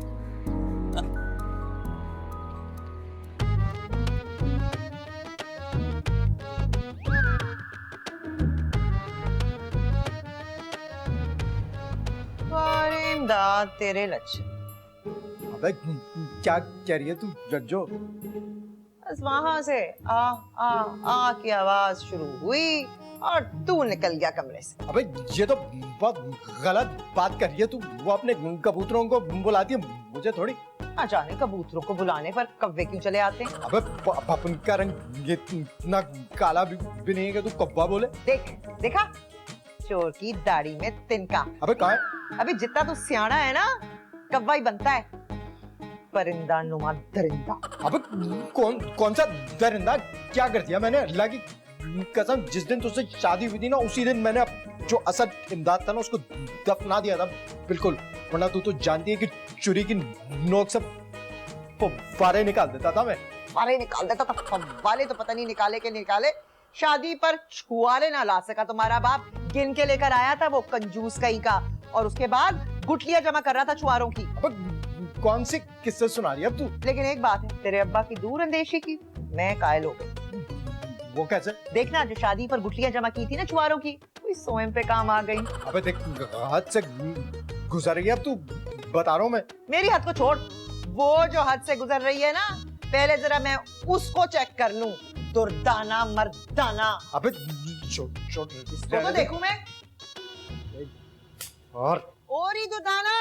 इमदाद तेरे लच्छन। अबे क्या कह रही है तू जज्जो? बस वहां से आ आ आ की आवाज शुरू हुई और तू निकल गया कमरे से। अबे ये तो बहुत गलत बात कर रही है तू। वो अपने कबूतरों को बुलाती है, मुझे थोड़ी। ना जाने कबूतरों को बुलाने पर कव्वे क्यों चले आते हैं। अबे अपन का रंग ये इतना काला भी नहीं है कि तू कब्बा बोले। देख देखा, चोर की दाढ़ी में तिनका। अबे कहाँ है? अभी जितना तू सियाना है ना, कव्वा ही बनता है। परिंदा नुमा दरिंदा। अबे कौन सा दरिंदा? क्या कर दिया मैंने? अल्लाह की कसम, जिस दिन तुझसे शादी हुई थी ना, उसी दिन मैंने जो असद इमदाद था ना उसको दफना दिया था बिल्कुल। वरना तू तो जानती है कि चुरी की नोक से फव्वारे निकाल देता था मैं। फव्वारे निकाल देता था? फव्वारे तो पता नहीं निकाले के निकाले। शादी पर छुआरे ना ला सका तुम्हारा बाप। गिन के लेकर आया था वो कंजूस कहीं का, और उसके बाद गुठलियां जमा कर रहा था छुआरों की। अबे कौन सी किस्से सुना रही है अब तू? लेकिन एक बात है, तेरे अब्बा की दूर अंदेशी की मैं कायल हो गई। वो कैसे? देखना, जो शादी पर गुठलियां जमा की थी ना छुआरों की, कोई सोएम पे काम आ गई। अबे देख, हद से गुजर रही है अब तू, बता रहा हूँ मैं। मेरी हद को छोड़, वो जो हद से गुजर रही है ना, पहले जरा मैं उसको चेक कर लूं। दुर्दाना मर्दाना। अबे छोड़ इसको तो देखूं मैं। और ही दुर्दाना।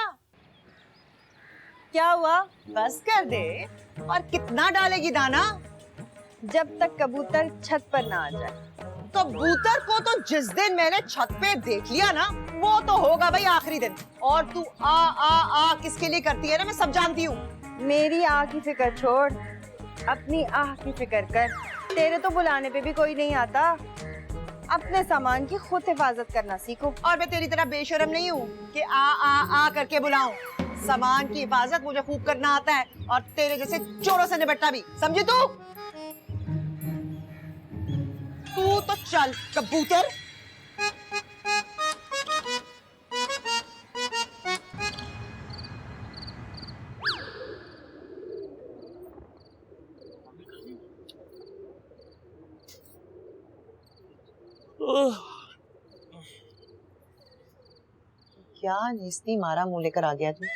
क्या हुआ? बस कर दे। और कितना डालेगी दाना? जब तक कबूतर छत पर ना आ जाए। कबूतर को तो जिस दिन मैंने छत पे देख लिया ना, वो तो होगा भाई आखिरी दिन। और तू आ किसके लिए करती है ना, मैं सब जानती हूँ। मेरी आह की फिक्र छोड़, अपनी आह की फिक्र कर। तेरे तो बुलाने पे भी कोई नहीं आता। अपने सामान की खुद हिफाजत करना सीखो। और मैं तेरी तरह बेशरम नहीं हूँ कि आ करके बुलाऊं। सामान की हिफाजत मुझे खूब करना आता है, और तेरे जैसे चोरों से निपटना भी। समझी तू? तू तो चल कबूतर। क्या नीस्ती मारा मुंह लेकर आ गया तू?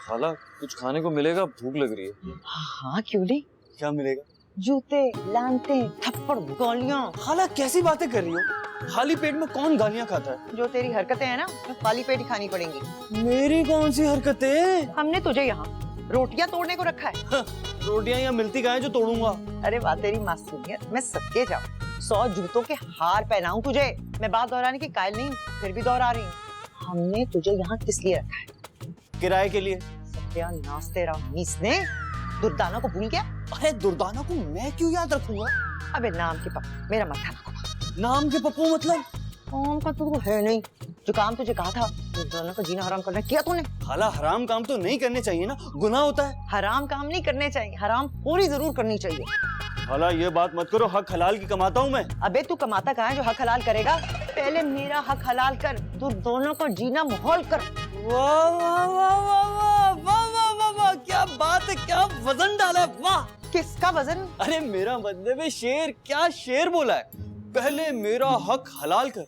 खाला कुछ खाने को मिलेगा, भूख लग रही है। हाँ क्यों नहीं? क्या मिलेगा? जूते, लानते, थप्पड़, गोलियां। खाला कैसी बातें कर रही हो? खाली पेट में कौन गालियां खाता है? जो तेरी हरकतें हैं ना, वो खाली पेट ही खानी पड़ेंगी। मेरी कौन सी हरकतें? हमने तुझे यहाँ रोटियां तोड़ने को रखा है। रोटियां यहाँ मिलती कहाँ है जो तोड़ूंगा? अरे वाह तेरी मासूमियत। मैं सबके जाऊँ, 100 जूतों के हार पहनाऊं तुझे। मैं बात दोहराने की कायल नहीं, फिर भी दोहरा रही हूँ। हमने तुझे यहाँ किस लिए रखा है? किराए के लिए। सत्यानाश तेरा मीस ने। दुर्दाना को भूल गया? अरे दुर्दाना को मैं क्यों याद रखूंगा? अबे नाम के पप्पू, मेरा मत खाना। नाम के पप्पू मतलब? काम का तो है नहीं। जो काम तुझे कहा था, दुर्दाना का जीना हराम करना, किया तूने। खाला हराम काम तो नहीं करने चाहिए ना, गुनाह होता है। हराम काम नहीं करने चाहिए, हराम पूरी जरूर करनी चाहिए। खाला ये बात मत करो, हक हलाल की कमाता हूँ मैं। अबे तू कमाता कहाँ है जो हक हलाल करेगा? पहले मेरा हक हलाल कर, तू दोनों को जीना माहौल कर। वाह वाह वाह वाह वाह वाह वाह वाह वाह, क्या बात है, क्या वजन डाला है, वाह। किसका वजन? अरे मेरा मतलब है शेर, क्या शेर बोला है। पहले मेरा हक हलाल कर,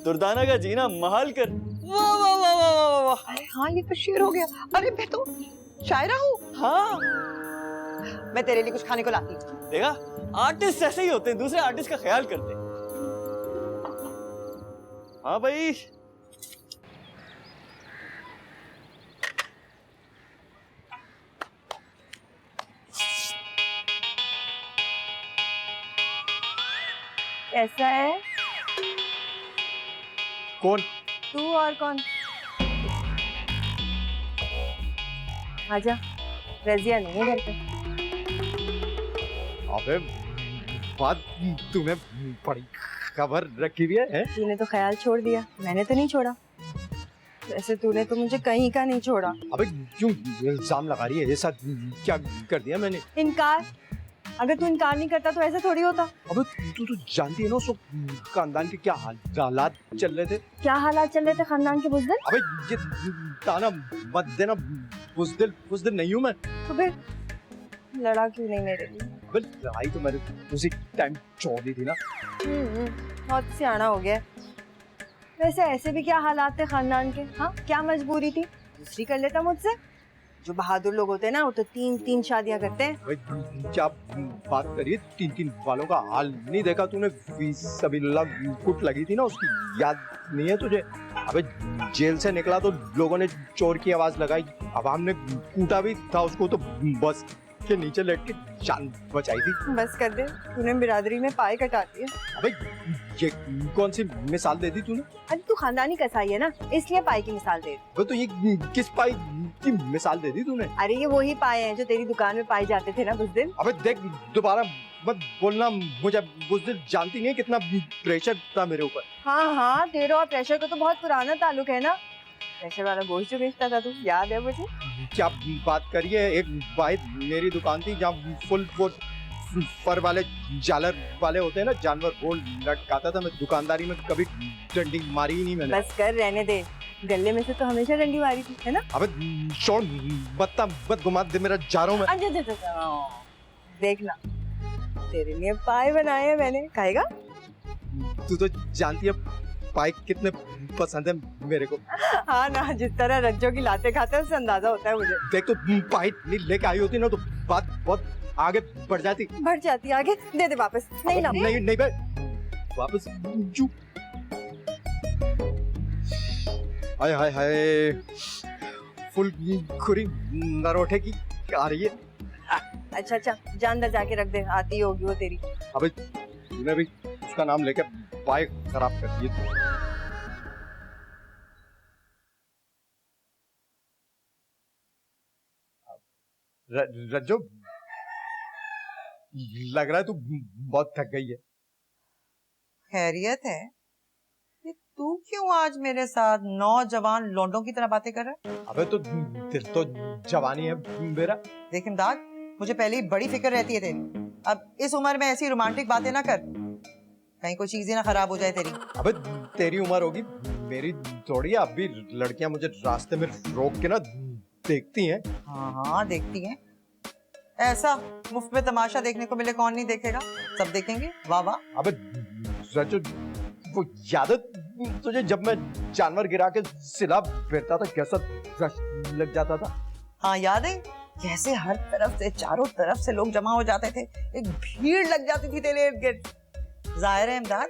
दुर्दाना का जीना महाल कर। वाह वाह वाह वाह वाह वाह। अरे हाँ ये तो शेर हो गया। अरे मैं तो शायरा हूँ। हाँ मैं तेरे लिए कुछ खाने को लाती हूँ। देखा, आर्टिस्ट ऐसे ही होते हैं, दूसरे आर्टिस्ट का ख्याल करते हैं। हाँ भाई। ऐसा है? कौन? तू और कौन? आजा, रजिया नहीं है घर पे। अबे बात तुम्हें बड़ी खबर रखी हुई है? तूने तो ख्याल छोड़ दिया, मैंने तो नहीं छोड़ा। वैसे तूने तो मुझे कहीं का नहीं छोड़ा। अबे क्यों इल्जाम लगा रही है? ऐसा क्या कर दिया मैंने? इनकार? अगर तू इनकार नहीं करता तो ऐसा थोड़ी होता। अबे तू तो जानती है ना उस खानदान के क्या हालात चल रहे थे। क्या हालात चल रहे थे खानदान के बुज़दिल? अबे ये ताना मत देना, बुज़दिल नहीं हूँ मैं। तो फिर लड़ा क्यों नहीं मेरे लिए? अबे लड़ाई तो मैंने उसी टाइम छोड़ दी थी ना। बहुत सियाना हो गया। वैसे ऐसे भी क्या हालात थे खानदान के? हाँ क्या मजबूरी थी? दूसरी कर लेता मुझसे। जो बहादुर लोग होते हैं ना, वो तो 3-3 शादियां करते हैं। भाई क्या बात करिए, 3-3 वालों का हाल नहीं देखा तूने? सबीलुल्लाह कुट लगी थी ना, उसकी याद नहीं है तुझे? अबे जेल से निकला तो लोगों ने चोर की आवाज लगाई, अवाम ने कूटा भी था उसको, तो बस के नीचे लेट के जान बचाई थी। बस कर दे, तूने बिरादरी में पाए कटा दिए। अबे ये कौन सी मिसाल दे दी तूने? अरे तू खानदानी कसाई है ना, इसलिए पाए की मिसाल दे। तो ये किस पाई की मिसाल दे दी तूने? अरे ये वही पाए हैं जो तेरी दुकान में पाए जाते थे ना बुज़दिल। अबे देख, दोबारा मत बोलना मुझे। बुज़दिल जानती नहीं है कितना प्रेशर था मेरे ऊपर। हाँ हाँ, तेरा और प्रेशर का तो बहुत पुराना ताल्लुक है ना। प्रेशर वाला गोश्त जो बेचता था तू, याद है मुझे? क्या बात करिए, एक वाहिद मेरी दुकान थी जहाँ फुल वो फर वाले जालर वाले होते हैं ना जानवर, वो लटकाता था। मैं दुकानदारी में कभी डंडी मारी ही नहीं मैंने। बस कर, रहने दे। गले में से तो हमेशा डंडी मारी थी, है ना? अबे छोड़, मत घुमा दे, मेरा जा रहा हूँ मैं। अच्छा देखना, तेरे लिए पाए बनाए हैं मैंने, खाएगा? तू तो जानती है पाए कितने पसंद है मेरे को। हाँ ना, जिस तरह रज्जों की लाते खाते हैं उससे अंदाजा होता है मुझे। देख तो पाए लेके आई होती ना तो बात बहुत आगे बढ़ जाती। बढ़ जाती आगे? दे दे वापस। नहीं ना, नहीं भाई, वापस चुप। हाय हाय हाय, फुल खुरी नरोठे की आ रही है। अच्छा अच्छा, जा अंदर जाके रख दे, आती होगी वो तेरी। अबे तूने भी उसका नाम लेके बाइक खराब कर दी है। रज्जो, लग रहा है तू बहुत थक गई है। खैरियत है? ये तू क्यों आज मेरे साथ नौजवान लौंडों की तरह बातें कर रहा है? अबे तो दिल तो जवानी है मेरा। देख इमदाद, मुझे पहले ही बड़ी फिक्र रहती है तेरी। अब इस उम्र में ऐसी रोमांटिक बातें ना कर, कहीं कोई चीज ही ना खराब हो जाए तेरी। अबे तेरी उम्र होगी, मेरी थोड़ी है। अब भी लड़कियां मुझे रास्ते में रोक के ना देखती हैं। हाँ हाँ देखती हैं। ऐसा मुफ्त में तमाशा देखने को मिले कौन नहीं देखेगा, सब देखेंगे। वाह वाह। अबे रज्जो, वो याद है तुझे जब मैं जानवर गिरा के सिला फेरता था, कैसा रश लग जाता था? हाँ याद है, कैसे हर तरफ से, चारों तरफ से लोग जमा हो जाते थे, एक भीड़ लग जाती थी तेरे इर्द गिर्द। जाहिर है इमदाद,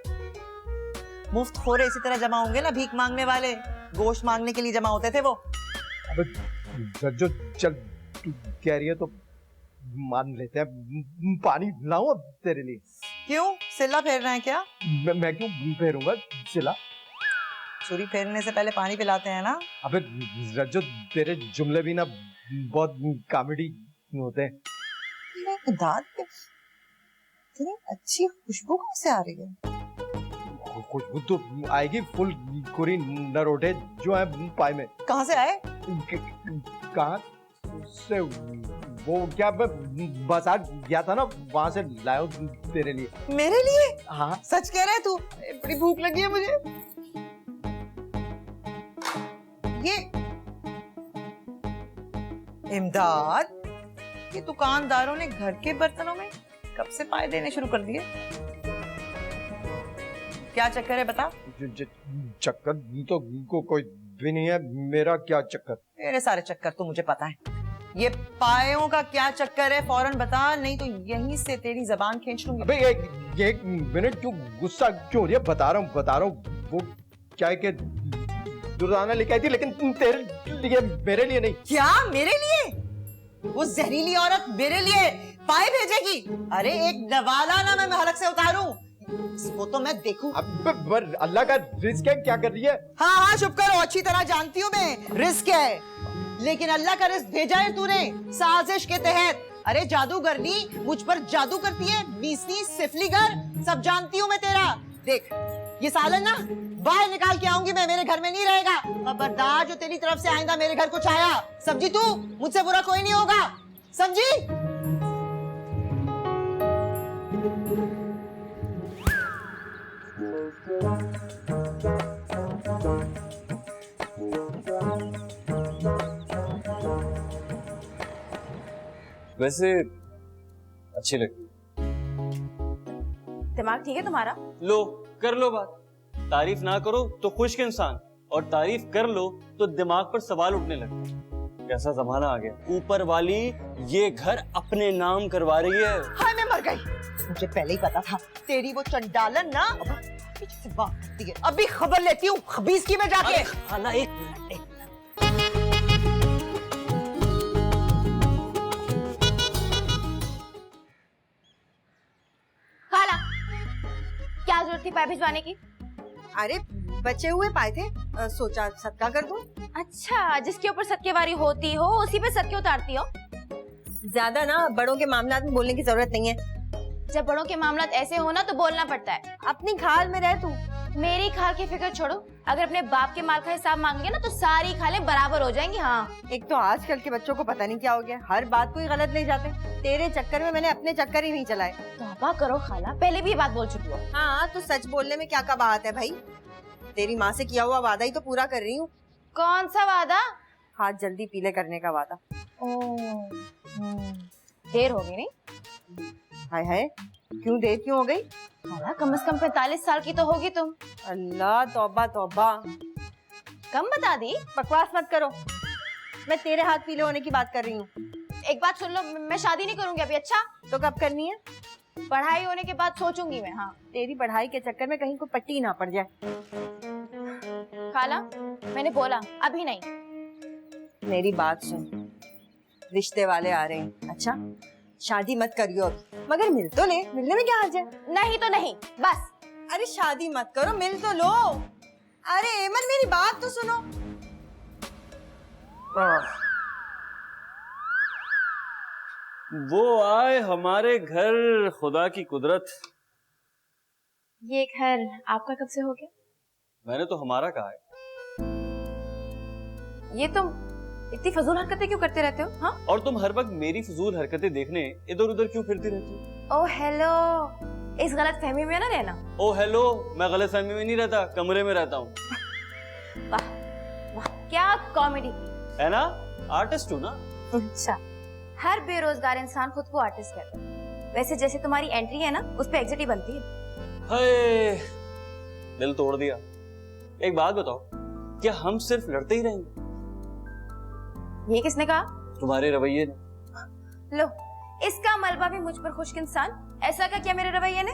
मुफ्त खोरे इसी तरह जमा होंगे ना, भीख मांगने वाले, गोश्त मांगने के लिए जमा होते थे वो। अबे रज्जो चल, तू कह रही है तो मान लेते हैं। पानी लाऊं अब तेरे लिए? क्यों, सिला फेर रहे हैं क्या? मैं क्यों फेरूंगा सिला? छुरी फेरने से पहले पानी पिलाते हैं ना। अबे रज्जो, तेरे जुमले भी ना बहुत कॉमेडी होते हैं। दांत पे इतनी अच्छी खुशबू कहाँ से आ रही है? खुशबू तो आएगी, फुल खुरी नरोटे जो है पाए में। कहाँ से आए? कहाँ से? वो क्या, मैं बाजार गया था ना, वहां से लाया हूं तेरे लिए। मेरे लिए? हाँ। सच कह रहे है तू? बड़ी भूख लगी है मुझे। ये इमदाद, ये दुकानदारों ने घर के बर्तनों में कब से पाए देने शुरू कर दिए? क्या चक्कर है बता? चक्कर तो कोई भी नहीं है। मेरा क्या चक्कर? मेरे सारे चक्कर तो मुझे पता है। ये पायों का क्या चक्कर है फौरन बता, नहीं तो यहीं से तेरी जबान खींच लूंगी। अबे एक मिनट, क्यों गुस्सा क्यों हो रही है? बता रहा हूँ। वो क्या है कि दुर्दाना लेके आई थी, लेकिन तेरे लिए, मेरे लिए नहीं। क्या मेरे लिए? वो जहरीली औरत मेरे लिए पाए भेजेगी? अरे एक नवाला ना मैं हलक से उतारूं, इसको तो मैं देखूं। अब अल्लाह का रिस्क है, क्या कर रही है? हाँ हाँ चुप करो, अच्छी तरह जानती हूँ मैं रिस्क है, लेकिन अल्लाह का रिस्क भेजा है तूने साजिश के तहत। अरे जादूगरनी मुझ पर जादू करती है, मीसनी सिफलीगर, सब जानती हूँ मैं तेरा। देख ये सालन ना बाहर निकाल के आऊंगी मैं, मेरे घर में नहीं रहेगा। खबरदार जो तेरी तरफ से आइंदा मेरे घर कुछ आया, समझी तू? मुझसे बुरा कोई नहीं होगा, समझी? वैसे अच्छी लगती। दिमाग ठीक है तुम्हारा? लो कर लो बात। तारीफ ना करो तो खुश्क इंसान, और तारीफ कर लो तो दिमाग पर सवाल उठने लगते हैं। कैसा जमाना आ गया, ऊपर वाली ये घर अपने नाम करवा रही है। हाय मैं मर गई, मुझे पहले ही पता था तेरी वो चंडालन ना पीछे से बात करती है। अभी खबर लेती हूँ खबीज की मैं जाके। खाला एक मिनट। खाला, क्या जरूरत थी पाए भिजवाने की? अरे बचे हुए पाए थे, सोचा सदका कर दूं। अच्छा, जिसके ऊपर सत्केवारी होती हो उसी पे सत्के उतारती हो। ज्यादा ना बड़ों के मामलात में बोलने की जरूरत नहीं है। जब बड़ों के मामलात ऐसे हो ना तो बोलना पड़ता है। अपनी खाल में रह तू। मेरी खाल की फिक्र छोड़ो, अगर अपने बाप के माल का हिसाब मांगेंगे ना तो सारी खालें बराबर हो जाएंगी। हाँ, एक तो आजकल के बच्चों को पता नहीं क्या हो गया, हर बात को ही गलत ले जाते। तेरे चक्कर में मैंने अपने चक्कर ही नहीं चलाए। तौबा करो खाला, पहले भी ये बात बोल चुकी हो। हाँ तो सच बोलने में क्या कबाहत है भाई? तेरी माँ से किया हुआ वादा ही तो पूरा कर रही हूँ। कौन सा वादा? हाथ जल्दी पीले करने का वादा। देर हो गई नहीं? हाय हाय, क्यों देर क्यों हो गई? खाला कम से कम 45 साल की तो होगी तुम। अल्लाह तौबा तौबा, कम बता दी। बकवास मत करो, मैं तेरे हाथ पीले होने की बात कर रही हूँ। एक बात सुन लो, मैं शादी नहीं करूंगी अभी। अच्छा, तो कब करनी है? पढ़ाई होने के बाद सोचूंगी मैं। हाँ, तेरी पढ़ाई के चक्कर में कहीं को पट्टी ना पड़ जाए। खाला मैंने बोला अभी नहीं। मेरी बात सुन, रिश्ते वाले आ रहे हैं। अच्छा, शादी मत करियो अभी, मगर मिल तो ले, मिलने में क्या हर्ज है? नहीं तो नहीं, बस। अरे शादी मत करो, मिल तो लो। अरे एमन मेरी बात तो सुनो। वो आए हमारे घर, खुदा की कुदरत। ये घर आपका कब से हो गया? मैंने तो हमारा कहा है। ये तुम इतनी फजूल हरकतें क्यों करते रहते हो? हाँ? और तुम हर वक्त मेरी फजूल हरकतें देखने इधर उधर क्यों फिरती रहती हो? ओ हेलो, इस गलत फहमी में ना रहना। ओ हेलो, मैं गलत फहमी में नहीं रहता, कमरे में रहता हूँ। वाह वाह, क्या कॉमेडी है ना, आर्टिस्ट हूँ ना। अच्छा, हर बेरोजगार इंसान खुद को आर्टिस्ट कहता है। वैसे जैसे तुम्हारी एंट्री है ना, उस पे एग्जिट ही बनती है। हाय, दिल तोड़ दिया। एक बात बताओ, क्या हम सिर्फ लड़ते ही रहेंगे? ये किसने कहा? तुम्हारे रवैये ने। लो, इसका मलबा भी मुझ पर खुश्क इंसान। ऐसा क्या किया मेरे रवैये ने?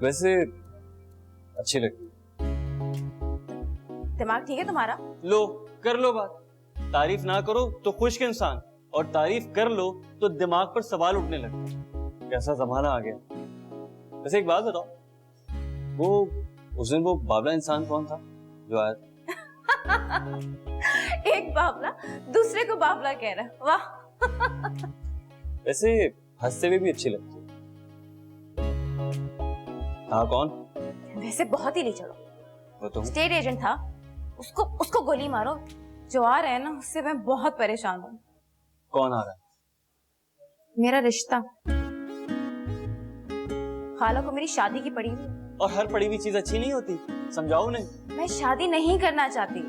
वैसे अच्छी लगती। दिमाग ठीक है तुम्हारा? लो, कर लो बात। तारीफ ना करो तो खुश्क इंसान, और तारीफ कर लो तो दिमाग पर सवाल उठने लगते हैं। कैसा जमाना आ गया। वैसे एक बात बताओ, वो उस दिन वो बावला इंसान कौन था जो आया था? एक बावला दूसरे को बावला कह रहा है। वाह। वैसे हंसते हुए भी अच्छी लगती है। हाँ, कौन? वैसे बहुत ही लीचड़ हो। वो तो हूँ। स्टेट एजेंट था। उसको गोली मारो। जो आ रहा है ना, उससे मैं बहुत परेशान हूँ। कौन आ रहा है? मेरा रिश्ता। खाला को मेरी शादी की पड़ी हुई। और हर पड़ी हुई चीज अच्छी नहीं होती, समझाओ नहीं। मैं शादी नहीं करना चाहती,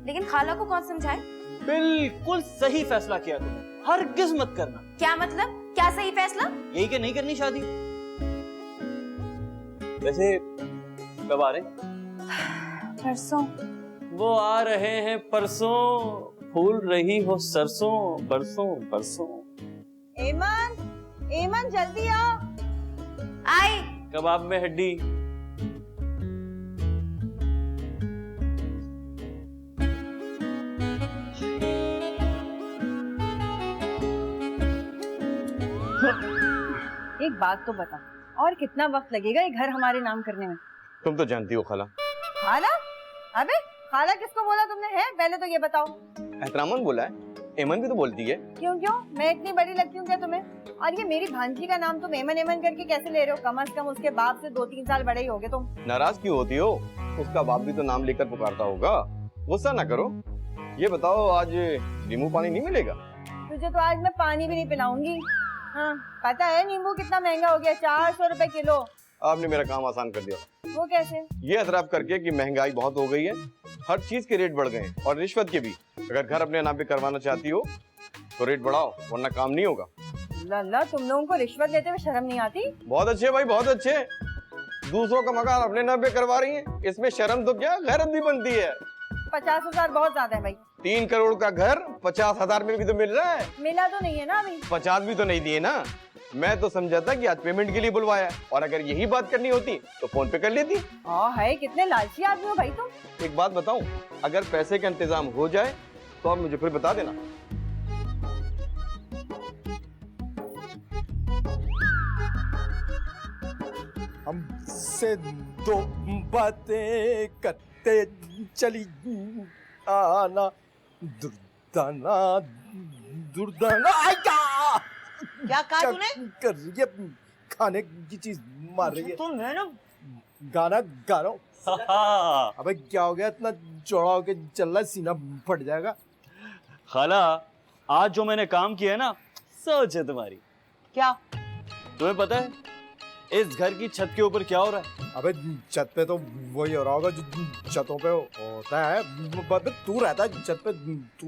लेकिन खाला को कौन समझाए? बिल्कुल सही फैसला किया तुमने, हरगिज़ मत करना। क्या मतलब? क्या सही फैसला? यही कि नहीं करनी शादी। वैसे कब आ रहे? परसों। वो आ रहे हैं परसों, फूल रही हो सरसों, बरसों बरसों। एमन, एमन जल्दी आ। आई। कबाब में हड्डी। एक बात तो बता, और कितना वक्त लगेगा ये घर हमारे नाम करने में? तुम तो जानती हो खाला। खाला? अबे खाला किसको बोला तुमने? है पहले तो ये बताओ। एहतरामन बोला है, एमन भी तो बोलती है। क्यों क्यों, मैं इतनी बड़ी लगती हूँ क्या तुम्हें? और ये मेरी भांजी का नाम तुम एमन एमन करके कैसे ले रहे हो? कम से कम उसके बाप से 2-3 साल बड़े ही होगे तुम। नाराज क्यों होती हो? उसका बाप भी तो नाम लेकर पुकारता होगा। गुस्सा ना करो। ये बताओ, आज नींबू पानी नहीं मिलेगा? तुझे तो आज मैं पानी भी नहीं पिलाऊंगी। हाँ, पता है नींबू कितना महंगा हो गया? 400 रुपए किलो। आपने मेरा काम आसान कर दिया। वो कैसे? ये एतराफ करके कि महंगाई बहुत हो गई है, हर चीज के रेट बढ़ गए हैं, और रिश्वत के भी। अगर घर अपने नाम पे करवाना चाहती हो तो रेट बढ़ाओ, वरना काम नहीं होगा। लल्ला, तुम लोगों को रिश्वत देते हुए शर्म नहीं आती? बहुत अच्छे भाई, बहुत अच्छे। दूसरों का मकान अपने नाम पे करवा रही हैं, इसमें शर्म तो क्या, गैरत भी बनती है। 50,000 बहुत ज्यादा है भाई। 3 करोड़ का घर 50,000 में भी तो मिल रहा है। मिला तो नहीं है ना अभी? 50 भी तो नहीं दिए ना। मैं तो समझा था कि आज पेमेंट के लिए बुलवाया, और अगर यही बात करनी होती तो फोन पे कर लेती। है, कितने लालची आदमी हो भाई तुम। एक बात बताऊं, अगर पैसे का इंतजाम हो जाए तो आप मुझे फिर बता देना। हमसे दो बातें करते चली आना, दुर्दाना दुर्दाना। क्या कहा तूने? कर रही है, खाने की चीज मार रही है। तो मैं ना गाना गा रहा हूँ। अबे क्या हो गया, इतना चौड़ा होके चल रहा है, सीना फट जाएगा। खाला, आज जो मैंने काम किया है ना, सोच है तुम्हारी। क्या? तुम्हें पता है इस घर की छत के ऊपर क्या हो रहा है? अबे छत पे तो वही हो रहा होगा जो छतों पे होता है। तू रहता है छत पे, तू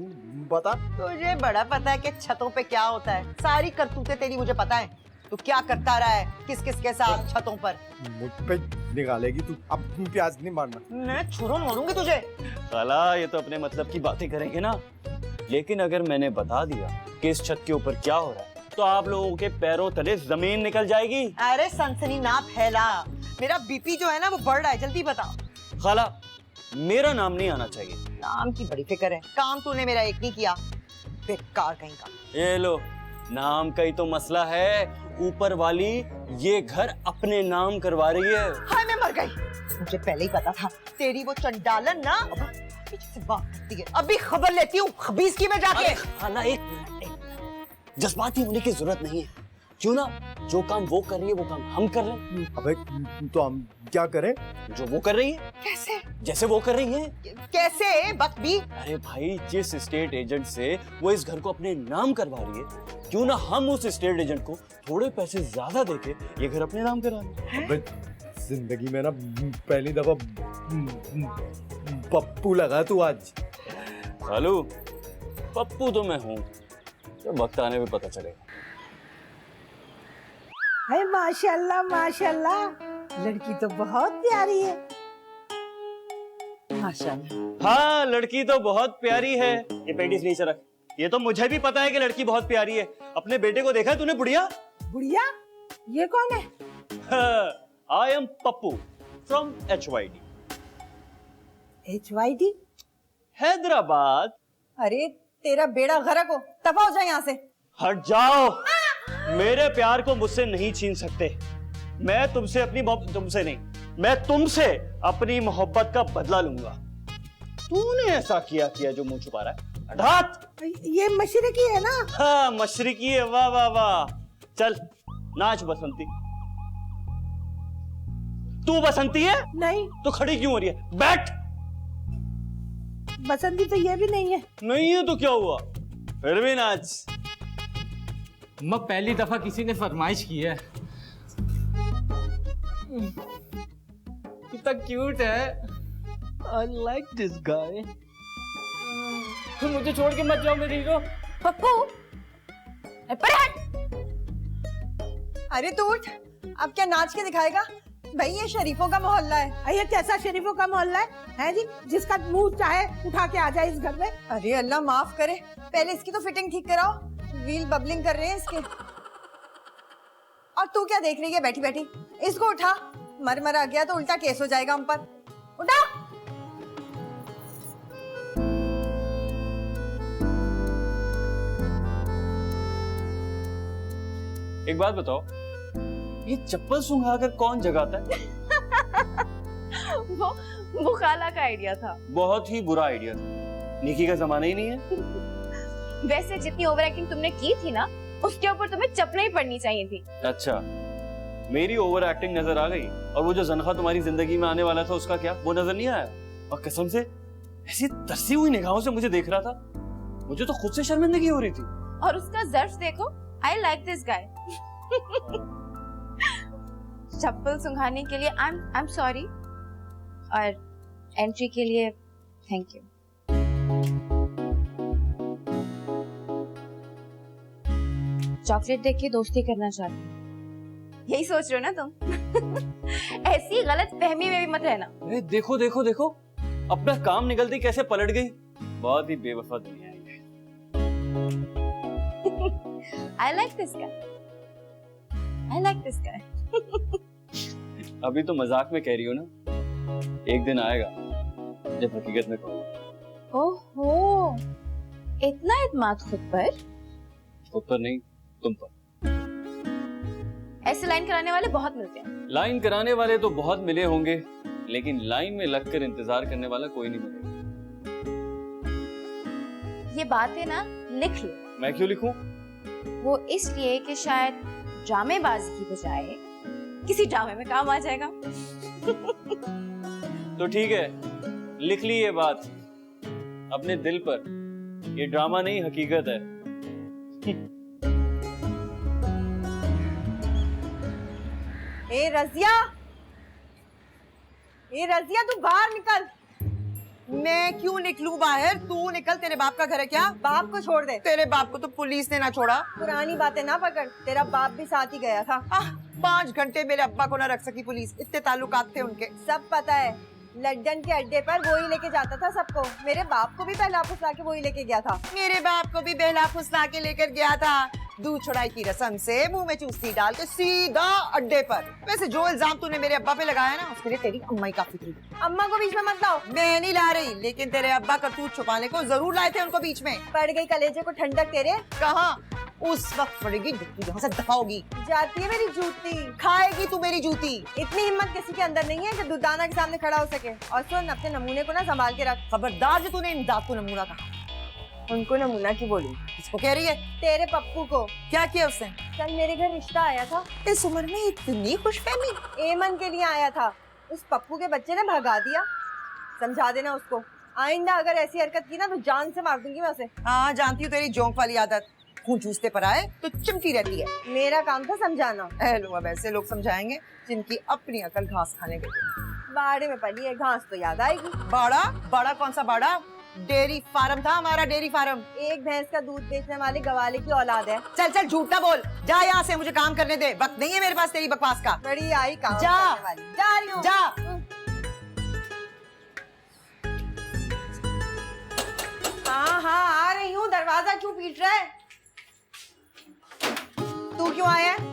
बता। तुझे बड़ा पता है कि छतों पे क्या होता है। सारी करतूतें तेरी मुझे पता है। तू क्या करता रहा है किस किस के साथ छतों पर। मुझ पे निकालेगी तू, अब प्याज नहीं मारना। मैं छुरा मारूंगी तुझे। खाला, ये तो अपने मतलब की बातें करेंगे ना, लेकिन अगर मैंने बता दिया कि इस छत के ऊपर क्या हो रहा है तो आप लोगों के पैरों तले जमीन निकल जाएगी। अरे सनसनी ना फैला, मेरा बीपी जो है ना वो बढ़ रहा है, जल्दी बता। खाला, मेरा नाम नहीं आना चाहिए। नाम की बड़ी फिक्र है, काम तूने मेरा एक नहीं किया, बेकार कहीं का। ये लो, नाम का ही तो मसला है। ऊपर वाली ये घर अपने नाम करवा रही है। हाय मैं मर गई, मुझे पहले ही पता था तेरी वो चंडालन ना पीछे से बात करती है। अभी खबर लेती हूँ खबीज की मैं जाके। खाला एक मिनट, जज्बाती होने की जरूरत नहीं है। क्यों ना जो काम वो कर रही है वो काम हम कर लें। अबे तो हम क्या करें? जो वो कर रही है कैसे जैसे वो कर रही है। कैसे बकबी? अरे भाई, जिस स्टेट एजेंट से वो इस घर को अपने नाम करवा रही है, क्यों ना हम उस स्टेट एजेंट को थोड़े पैसे ज्यादा देके ये घर अपने नाम करा लें। अबे जिंदगी में ना पहली दफा पप्पू लगा तू आज। सालू, पप्पू तो मैं हूँ, जब वक्त आने पे पता चलेगा। है माशाल्लाह माशाल्लाह, लड़की तो बहुत प्यारी है। माशाल्लाह। हाँ, लड़की तो बहुत प्यारी है। ये पेंटिस नीचे रख। ये तो मुझे भी पता है कि लड़की बहुत प्यारी है। अपने बेटे को देखा है तूने बुढ़िया? बुढ़िया? ये कौन है? I am Pappu from HYD। HYD? Hyderabad. अरे तेरा बेड़ा गर्क हो, दफा हो जाए यहाँ से। हट जाओ, मेरे प्यार को मुझसे नहीं छीन सकते। मैं तुमसे अपनी तुमसे नहीं, मैं तुमसे अपनी मोहब्बत का बदला लूंगा। तूने ऐसा किया जो मुंह छुपा रहा है। हटात। ये मशरकी है ना? हाँ, मशरकी है। वाह वाह वाह। चल नाच बसंती। तू बसंती है? नहीं। तो खड़ी क्यों हो रही है? बैठ। बसंती तो ये भी नहीं है। नहीं है तो क्या हुआ, फिर भी नाच। मैं पहली दफा किसी ने फरमाइश की है। कितना क्यूट है। I like this guy। मुझे छोड़ के मत जाओ मेरी हीरो। पप्पू, पर हट। अरे तू उठ, अब क्या नाच के दिखाएगा? भाई ये शरीफों का मोहल्ला है। ये कैसा शरीफों का मोहल्ला है जी, जिसका मुंह चाहे उठा के आ जाए इस घर में? अरे अल्लाह माफ करे, पहले इसकी तो फिटिंग ठीक कराओ, व्हील बबलिंग कर रहे हैं इसके। और तू क्या देख रही है बैठी बैठी? इसको उठा, मर आ गया तो उल्टा केस हो जाएगा हम पर। उठा। एक बात बताओ, ये चप्पल सुंघाकर कौन जगाता है? वो खाला का आइडिया था। बहुत ही बुरा आइडिया था। निकी का जमाना ही नहीं है। वैसे जितनी ओवर एक्टिंग तुमने की थी ना, उसके ऊपर तुम्हें चप्पलें ही पड़नी चाहिए थी। अच्छा, मेरी ओवर एक्टिंग नजर आ गई, और वो जो जनखा तुम्हारी जिंदगी में आने वाला था उसका क्या, वो नजर नहीं आया? और कसम से ऐसी तरसी हुई निगाहों से मुझे देख रहा था, मुझे तो खुद से शर्मिंदगी हो रही थी। और उसका ज़र्फ देखो, आई लाइक दिस गाय। चप्पल सुंघाने के लिए आई एम सॉरी, और एंट्री के लिए थैंक यू। चॉकलेट देख के दोस्ती करना चाहती हूँ, यही सोच रहे हो ना तुम? ऐसी गलत फहमी में भी मत रहना। अरे देखो देखो देखो, अपना काम निकलती कैसे पलट गई। बहुत ही बेवफा दुनिया है। I like this guy. I like this guy. अभी तो मजाक में कह रही हो ना, एक दिन आएगा जब हकीकत में कहूँगा। ओहो, इतना इत्मीनान खुद पर? खुद पर नहीं, तुम पर। ऐसे लाइन कराने वाले बहुत मिलते हैं। लाइन कराने वाले तो बहुत मिले होंगे, लेकिन लाइन में लगकर इंतजार करने वाला कोई नहीं मिलेगा। ये बातें ना लिख लो। मैं क्यों लिखूं? वो इसलिए कि शायद ड्रामेबाजी की बजाय किसी ड्रामे में काम आ जाएगा। तो ठीक है, लिख ली ये बात अपने दिल पर। ये ड्रामा नहीं, हकीकत है। ए रजिया, तू बाहर निकल। मैं क्यों निकलूं बाहर? तू निकल, तेरे बाप का घर है क्या? बाप को छोड़ दे। तेरे बाप को तो पुलिस ने ना छोड़ा। पुरानी बातें ना पकड़, तेरा बाप भी साथ ही गया था। 5 घंटे मेरे अब्बा को ना रख सकी पुलिस, इतने ताल्लुकात थे उनके। सब पता है, लंदन के अड्डे पर वो ही लेके जाता था सबको। मेरे बाप को भी पहला फुसला के वो ही लेके गया था। मेरे बाप को भी बहला फुसला के लेकर गया था। दूध छुड़ाई की रस्म से मुंह में चूसनी डाल के सीधा अड्डे पर। वैसे जो इल्जाम तूने मेरे अब्बा पे लगाया ना, उसके लिए तेरी अम्मा ही काफी थी। अम्मा को बीच में मत लाओ। मैं नहीं ला रही, लेकिन तेरे अब्बा करतूत छुपाने को जरूर लाए थे उनको बीच में। पड़ गई कलेजे को ठंडक तेरे। कहाँ? उस वक्त पड़ेगी जब तू यहाँ से दफा होगी। जाती है मेरी जूती। खाएगी तू मेरी जूती। इतनी हिम्मत किसी के अंदर नहीं है कि दुर्दाना के सामने खड़ा हो सके। और सुन, अपने नमूने को ना संभाल के रख। खबरदार जो तूने इमदाद को नमूना कहा। उनको नमूना की बोली? किसको कह रही है? तेरे पप्पू को। क्या किया उसने? कल मेरे घर रिश्ता आया था। इस उम्र में इतनी खुशफहमी? एमन के लिए आया था। उस पप्पू के बच्चे ने भगा दिया। समझा देना उसको, आइंदा अगर ऐसी हरकत की ना तो जान से मार दूंगी मैं उसे। हाँ, जानती हूँ तेरी जोंक वाली आदत। खून चूसते पर आए तो चिमटी रहती है। मेरा काम था समझाना। लो, अब ऐसे लोग समझाएंगे जिनकी अपनी अकल घास खाने गई। बाड़े में पली है घास तो याद आएगी। बाड़ा? बाड़ा कौन सा बाड़ा? डेयरी फार्म था हमारा, डेयरी फार्म। एक भैंस का दूध बेचने वाले गवाले की औलाद है। चल चल, झूठ ना बोल। जा यहाँ से, मुझे काम करने दे। वक्त नहीं है मेरे पास तेरी बकवास का। बड़ी आई काम जा। करने वाली। जा रही हूँ। जा। हाँ हाँ आ रही हूँ। दरवाजा क्यों पीट रहा है? तू क्यों आया है?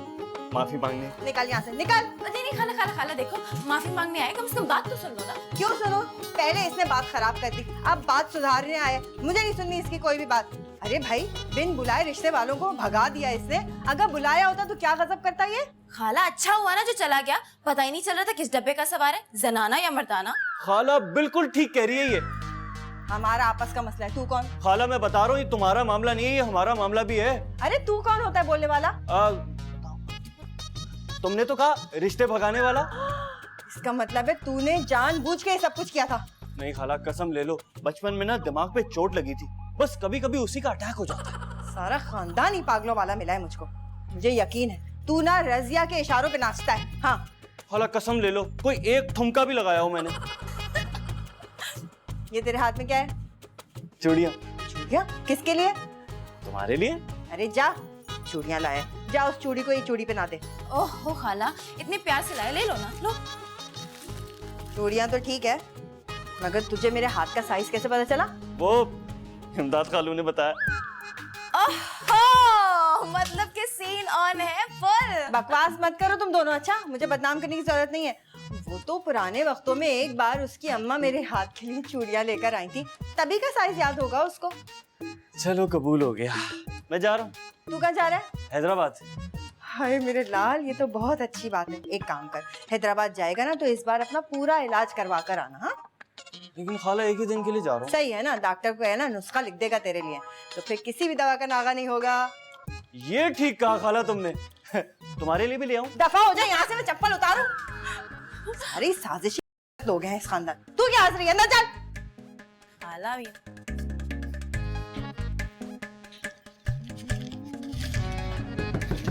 माफी मांगने। निकल यहाँ से, निकल। नहीं नहीं खाला खाला खाला, देखो माफी मांगने आए, कम से कम बात तो सुन लो ना। क्यों सुनो? पहले इसने बात खराब कर दी, अब बात सुधारने आया। मुझे नहीं सुननी इसकी कोई भी बात। अरे भाई, बिन बुलाए रिश्ते वालों को भगा दिया इसने। अगर बुलाया होता तो क्या गजब करता ये? खाला अच्छा हुआ ना जो चला गया, पता ही नहीं चल रहा था किस डब्बे का सवार है, जनाना या मर्दाना। खाला बिल्कुल ठीक कह रही है ये। हमारा आपस का मसला है। तू कौन? खाला मैं बता रहा हूँ, ये तुम्हारा मामला नहीं है, ये हमारा मामला भी है। अरे तू कौन होता है बोलने वाला? तुमने तो कहा रिश्ते भगाने वाला। इसका मतलब है तूने जानबूझ के ये सब कुछ किया था? नहीं खाला, कसम ले लो, बचपन में ना दिमाग पे चोट लगी थी, बस कभी कभी उसी का अटैक हो जाता है। सारा खानदान ही पागलों वाला मिला है मुझको। मुझे यकीन है तू ना रजिया के इशारों पे नाचता है। हाँ खाला कसम ले लो, कोई एक ठुमका भी लगाया हो मैंने। ये तेरे हाथ में क्या है? चूड़ियाँ। चूड़ियाँ? किसके लिए? तुम्हारे लिए। अरे जा, चूड़ियाँ लाया, जा उस चूड़ी को ये चूड़ी पे ना दे। ओहो खाला, इतने प्यार से लाए, ले लो ना, लो। चूड़ियाँ तो ठीक है, मगर तुझे मेरे हाथ का साइज कैसे पता चला? वो इमदाद खालू ने बताया। ओहो, मतलब कि सीन ऑन है फुल। बकवास मत करो तुम दोनों। अच्छा, मुझे बदनाम करने की जरूरत नहीं है। वो तो पुराने वक्तों में एक बार उसकी अम्मा मेरे हाथ के लिए चूड़ियाँ लेकर आई थी, तभी का साइज याद होगा उसको। चलो कबूल हो गया, मैं जा रहा हूँ। तू कहाँ जा रहा है? हैदराबाद। हाय मेरे लाल, ये तो बहुत अच्छी बात है। एक काम कर, हैदराबाद जाएगा ना तो इस बार अपना पूरा इलाज करवा कर आना। हाँ लेकिन खाला एक ही दिन के लिए जा रहा हूँ। सही है ना, डॉक्टर को है ना नुस्खा लिख देगा तेरे लिए, तो फिर किसी भी दवा का नागा नहीं होगा। ये ठीक कहा खाला तुमने। तुम्हारे लिए भी ले आऊं? दफा हो जाए यहाँ से, मैं चप्पल उतारूं। सारी साजिशी लोग हैं इस खानदान। तू क्या हंस रही है? अंदर चल। खाला भी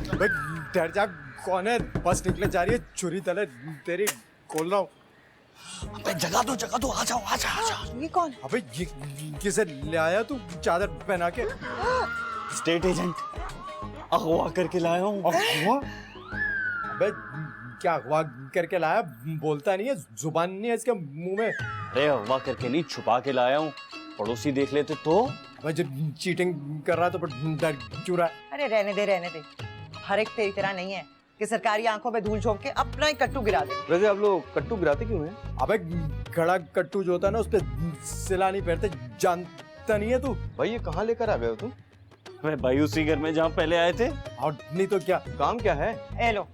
भाई डर जा, कौन है? बस निकले जा रही है, छुरी तले तेरी खोल रहा हूँ। अबे जगा दो, आ जाओ, आ जाओ। ये कौन? अबे ये किसे ले आया तू चादर पहना के? स्टेट एजेंट अगवा करके लाया हूँ। अगवा? अबे क्या अगवा करके लाया? बोलता नहीं है, जुबान नहीं है इसके मुंह में। अरे अगवा करके नहीं, छुपा के लाया हूँ, पड़ोसी देख लेते तो। भाई जब चीटिंग कर रहा तो डर क्यों रहा? अरे रहने दे। हर एक तेरी तरह नहीं है कि सरकारी आंखों में धूल झोंक के अपना ही कट्टू गिरा दे। वैसे आप लोग कट्टू गिराते क्यों हैं? अबे खड़ा कट्टू जो होता है ना, उस पे सिला नहीं पहनते, जानता नहीं है तू? भाई ये कहाँ लेकर आ गए हो तुम? मैं भाई उसी घर में जहाँ पहले आए थे। और नहीं तो क्या? काम क्या है? ए लो,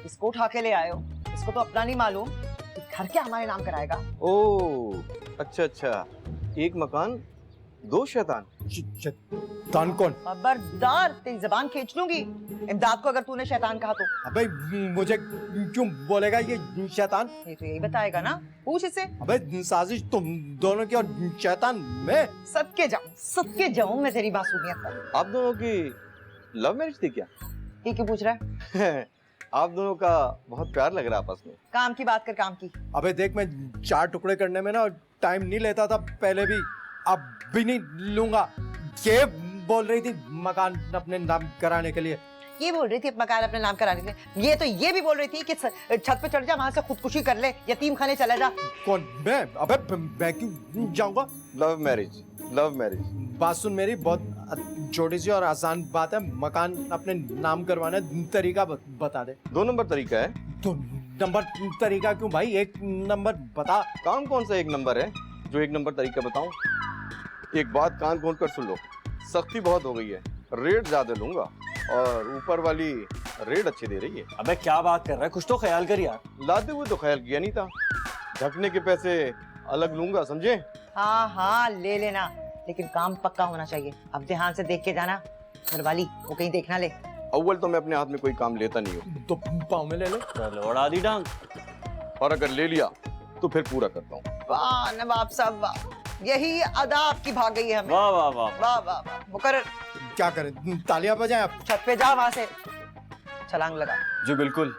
इसको उठा के ले आए हो। इसको तो अपना नहीं मालूम कि घर क्या हमारे नाम कराएगा। ओ अच्छा, एक मकान दो शैतान। शैतान कौन? खबरदार, तेरी जबान खींच लूंगी इमदाद को अगर तूने शैतान कहा तो। अबे मुझे क्यों बोलेगा ये शैतान? ये तो यही बताएगा ना, पूछ इसे। अबे साजिश तुम दोनों की और शैतान मैं। सदके जाऊं मैं तेरी मासूमियत पर। आप दोनों की लव मैरिज थी क्या? ये क्यों पूछ रहा है? आप दोनों का बहुत प्यार लग रहा है आपस में। काम की बात कर, काम की। अबे देख, मैं 4 टुकड़े करने में ना टाइम नहीं लेता था पहले भी, अब भी नहीं लूंगा। ये बोल रही थी मकान अपने नाम कराने के लिए। ये बोल रही थी मकान अपने नाम कराने के लिए। ये भी बोल रही थी कि छत पे चढ़ जा, वहां से खुदकुशी कर ले, यतीम खाने चला जा। कौन? मैं? अबे मैं क्यों जाऊंगा? Love marriage. बात सुन मेरी, बहुत छोटी सी और आसान बात है, मकान अपने नाम करवाना तरीका बता दे। 2 नंबर तरीका है। तो नंबर तरीका क्यों भाई, 1 नंबर बता। काम कौन सा 1 नंबर है जो 1 नंबर तरीका बताऊं? एक बात कान खोल कर सुन लो, सख्ती बहुत हो गई है, रेट ज्यादा लूंगा और ऊपर वाली रेट अच्छी दे रही है। अबे क्या बात कर रहा है, कुछ तो ख्याल कर यार। लाते हुए तो ख्याल किया नहीं था, ढकने के पैसे अलग लूंगा, समझे? हाँ हाँ ले लेना, लेकिन काम पक्का होना चाहिए। अब ध्यान से देख के जाना, घर वाली वो कहीं देखना ले। अव्वल तो मैं अपने हाथ में कोई काम लेता नहीं हूँ, तो पाँव में ले ले। चलो उड़ा दी डांग। और अगर ले लिया तो फिर पूरा करता हूँ। वाह नवाब साहब वाह, यही अदा आपकी भाग गई है हमें। वाह वाह वाह। वाह वाह वाह, मुकर्रर। क्या करें, तालियां बजाएं आप? छत पे जा, वहां से छलांग लगा। जी बिल्कुल,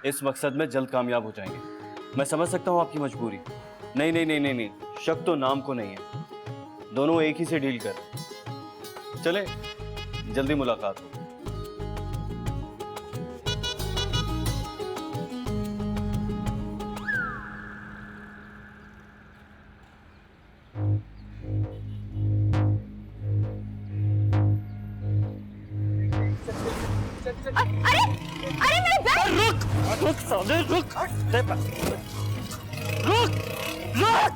इस मकसद में जल्द कामयाब हो जाएंगे। मैं समझ सकता हूँ आपकी मजबूरी। नहीं नहीं नहीं नहीं नहीं, शक तो नाम को नहीं है, दोनों एक ही से डील कर। चले जल्दी मुलाकात हो। अरे मेरे बैग! रुक साले रुक, रुक रुक।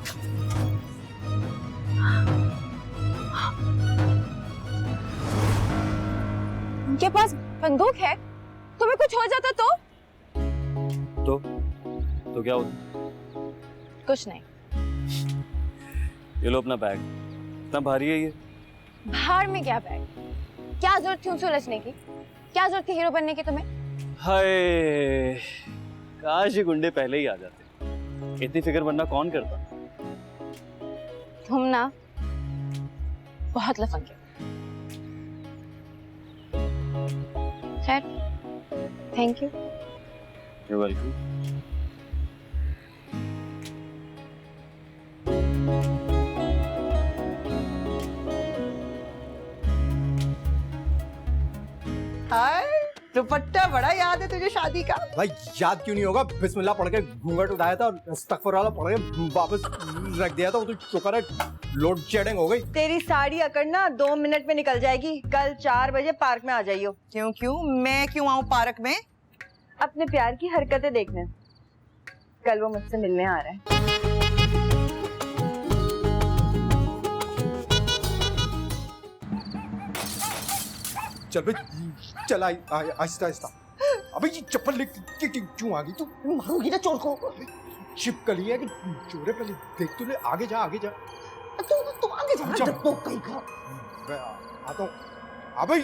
उनके पास बंदूक है, तुम्हें कुछ हो जाता तो? तो क्या होता? कुछ नहीं। ये लो अपना बैग, इतना भारी है ये। बाहर में क्या बैग? क्या जरूरत थी उनसे उलझने की? क्या जरूरत थी हीरो बनने की तुम्हें? हाय, काश ये गुंडे पहले ही आ जाते। इतनी फिक्र बनना कौन करता? तुम ना बहुत लफंगे। खैर, थैंक यू। You're welcome. हाय, दुपट्टा बड़ा याद है तुझे शादी का? भाई याद क्यों नहीं होगा, बिस्मिल्लाह पढ़ के घूंघट उठाया था और अस्तगफुरुल्लाह पढ़ के वापस रख दिया था। वो तो शुक्र है लोड शेडिंग हो गई। तेरी साड़ी अकड़ना 2 मिनट में निकल जाएगी। कल 4 बजे पार्क में आ जाइयो। क्यों क्यों मैं क्यों आऊं पार्क में? अपने प्यार की हरकतें देखने। कल वो मुझसे मिलने आ रहा है। चल भाई चल, आहिस्ता आहिस्ता। अबे ये चप्पल लेके क्यों आ गई तू? मारूंगी ना चोर को। छिपकली है कि चोरे, पहले देख तो ले। आगे जा आगे जा। तू आगे जा, जा। डरपोक कहीं का। मैं आता हूँ। अबे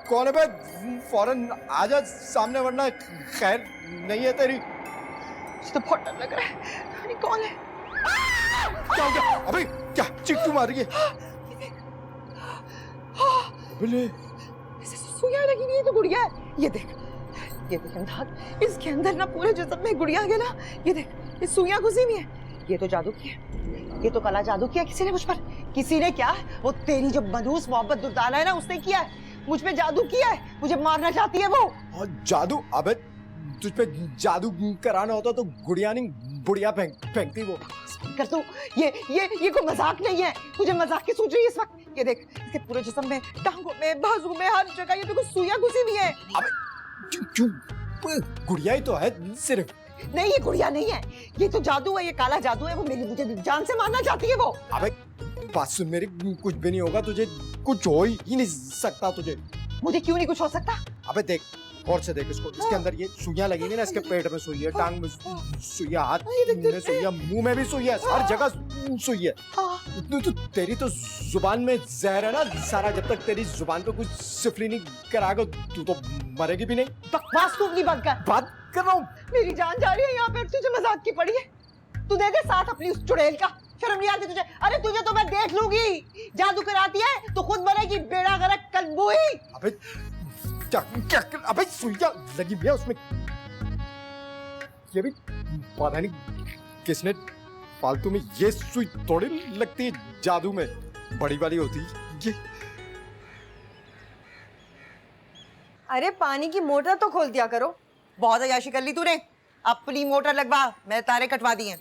कौन है बे? फौरन आजा सामने, वरना खैर नहीं है तेरी। मुझे तो बहुत डर लग रहा है। अरे कौन है? क्या हो गया? अबे क्या चिक क्यों मार रही है? अबे सुइयां लगी हुई है तो गुड़िया है। ये देख इमदाद, इसके अंदर ना पूरे जिस्म में गुड़िया है ना। ये देख, ये सुइयां घुसी हुई है। ये तो जादू की है, ये तो काला जादू किया किसी ने मुझ पर। किसी ने क्या? वो तेरी जो मनूस मोहब्बत दुर्दाना है ना, उसने किया है। मुझ पे जादू किया है, मुझे मारना चाहती है वो। और जादू? अबे तुझ पे जादू कराना होता तो गुड़िया नहीं बुढ़िया फेंकती वो। कर तू, ये कोई मजाक नहीं है। तुझे मजाक की सूझ रही है इस वक्त? ये देख, इसके पूरे जिस्म में, टांगों में, बाजू में, हर जगह ये देखो सुइयां घुसी हुई है। अबे क्यों? गुड़िया ही तो है सिर्फ। नहीं, ये गुड़िया नहीं है, ये तो जादू है, ये काला जादू है। वो मुझे जान से मारना चाहती है वो। अबे बात सुन मेरी, कुछ भी नहीं होगा तुझे, कुछ हो ही नहीं सकता तुझे। मुझे क्यों नहीं कुछ हो सकता? अबे देख, और से देख इसको, इसके अंदर ये सुइयां लगी ना, इसके पेट में सुई है, टांग में सुई है, हाथ में सुई है, मुंह में भी सुई है, हर जगह सुई है। तो तेरी तो जुबान में जहर है ना सारा। जब तक तेरी जुबान पे कुछ सिफली नहीं कराएगा तू तो मरेगी भी नहीं। बकवास तू अपनी बंद कर। बात कर रहा हूँ। मेरी जान जा रही है यहाँ पे, तुझे मजाक की पड़ी है। तू दे दे साथ अपनी उस चुड़ैल का। शर्म नहीं आती तुझे? अरे तुझे तो मैं देख लूंगी। जादू कराती है तो खुद मरेगी, बेड़ा गर्क कलबुई। अबे क्या अबे सुइयां लगी हुई है उसमें। ये भी पता नहीं किसने फालतू में, ये सुई थोड़ी लगती है जादू में, बड़ी वाली होती है ये। अरे पानी की मोटर तो खोल दिया करो। बहुत अयाशी कर ली तूने। अपनी मोटर लगवा, मैं तारे कटवा दी हैं।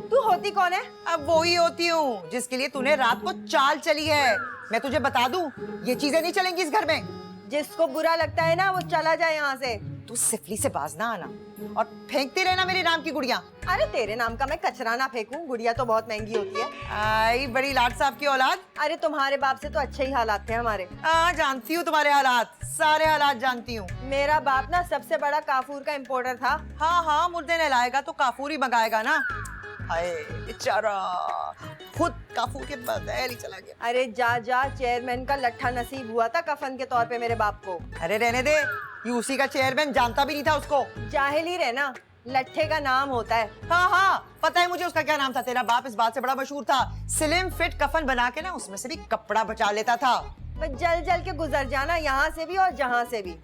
तू होती कौन है? अब वो ही होती हूँ जिसके लिए तूने रात को चाल चली है। मैं तुझे बता दूं, ये चीजें नहीं चलेंगी इस घर में। जिसको बुरा लगता है ना वो चला जाए यहाँ से। तू सिफली से बाज ना आना और फेंकती रहना मेरे नाम की गुड़िया। अरे तेरे नाम का मैं कचरा ना फेंकूं, गुड़िया तो बहुत महंगी होती है। आई बड़ी लाट साहब की औलाद। अरे तुम्हारे बाप से तो अच्छे ही हालात थे हमारे। जानती हूँ तुम्हारे हालात, सारे हालात जानती हूँ। मेरा बाप ना सबसे बड़ा काफूर का इम्पोर्टर था। हाँ हाँ, मुर्दे नहलाएगा तो काफूर ही मंगाएगा ना। हाय बेचारा, खुद काफूर के बगैर ही चला गया। अरे जा जा, चेयरमैन का लट्ठा नसीब हुआ था कफन के तौर पे मेरे बाप को। अरे रहने दे, यूसी का चेयरमैन जानता भी नहीं था उसको। जाहिल ही रहना, लट्ठे का नाम होता है। हाँ हाँ, पता है मुझे उसका क्या नाम था। तेरा बाप इस बात से बड़ा मशहूर था, स्लिम फिट कफन बना के ना उसमें से भी कपड़ा बचा लेता था। बस जल जल के गुजर जाना, यहाँ से भी और जहाँ से भी।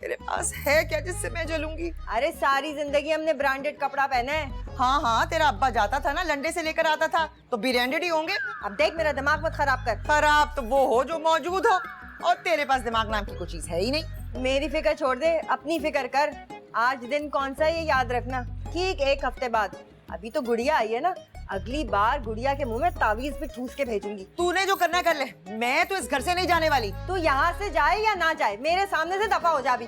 तेरे पास है क्या जिससे मैं जलूंगी? अरे सारी जिंदगी हमने ब्रांडेड कपड़ा पहना है। हाँ हाँ, तेरा अब्बा जाता था ना लंडे से लेकर आता था, तो ब्रांडेड ही होंगे। अब देख मेरा दिमाग मत खराब कर। खराब तो वो हो जो मौजूद हो, और तेरे पास दिमाग नाम की कोई चीज है ही नहीं। मेरी फिक्र छोड़ दे, अपनी फिक्र कर। आज दिन कौन सा ये याद रखना, ठीक 1 हफ्ते बाद। अभी तो गुड़िया आई है ना, अगली बार गुड़िया के मुंह में तावीज भी ठूस के भेजूंगी। तूने जो करना कर ले, मैं तो इस घर से नहीं जाने वाली। तू यहाँ से जाए या ना जाए, मेरे सामने से दफा हो जा अभी।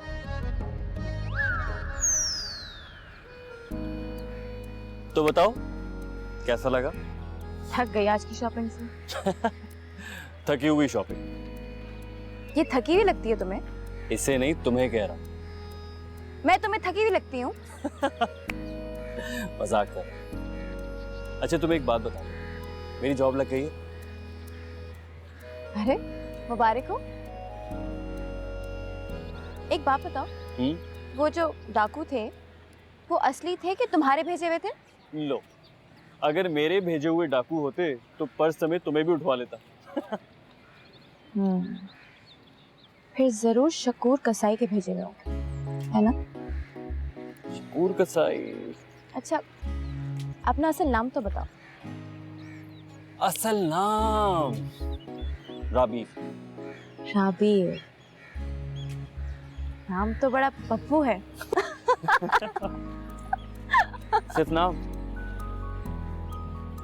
तो बताओ कैसा लगा? थक गई आज की शॉपिंग से। थकी हुई शॉपिंग। ये थकी हुई लगती है तुम्हें? इसे नहीं, तुम्हें कह रहा हूं। मैं तुम्हें थकी हुई लगती हूँ? मजाक कर। अच्छा तुम्हें एक बात बता, मेरी जॉब लग गई है। अरे मुबारक हो। एक बात बताओ, वो जो डाकू थे वो असली थे कि तुम्हारे भेजे हुए थे? लो, अगर मेरे भेजे हुए डाकू होते तो पर्स समेत तुम्हें भी उठवा लेता। फिर जरूर शकूर कसाई के भेजे हुए होंगे, है ना? शकूर कसाई? अच्छा अपना असल नाम तो बताओ। असल नाम राबीर। राबीर, नाम तो बड़ा पप्पू है। सिर्फ नाम?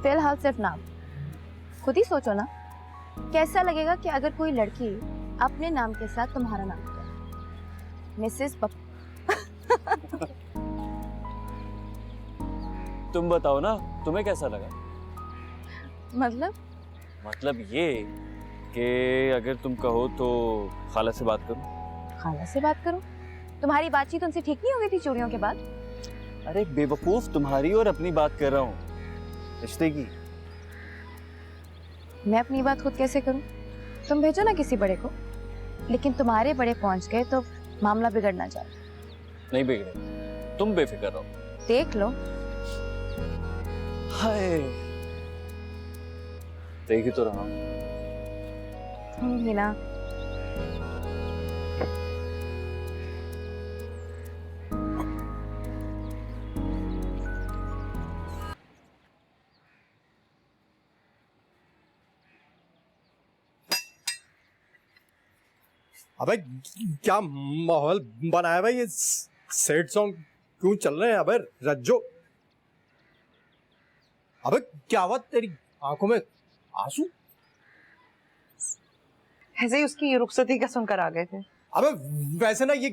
फिलहाल सिर्फ नाम। खुद ही सोचो ना, कैसा लगेगा कि अगर कोई लड़की अपने नाम के साथ तुम्हारा नाम ले, मिसेस पप्पू। तुम बताओ ना, तुम्हें कैसा लगा? मतलब ये कि अगर तुम कहो तो खाला से बात करूं। खाला से बात करो? तुम्हारी बातचीत उनसे ठीक नहीं हो गई थी चूड़ियों के बाद? अरे बेवकूफ, तुम्हारी और अपनी बात कर रहा हूँ, रिश्ते की। मैं अपनी बात खुद कैसे करूं? तुम भेजो ना किसी बड़े को। लेकिन तुम्हारे बड़े पहुंच गए तो मामला बिगड़ना चाहिए। नहीं बिगड़े, तुम बेफिक्र रहो। देख लो। हाय, देख ही तो रहा हूं। तुम ही ना। अबे क्या माहौल बनाया भाई, ये सैड सॉन्ग क्यों चल रहे हैं? अबे रज्जो, अबे क्या हुआ तेरी आंखों में आंसू? ऐसे ही उसकी रुखसती का सुनकर आ गए थे। अबे वैसे ना ये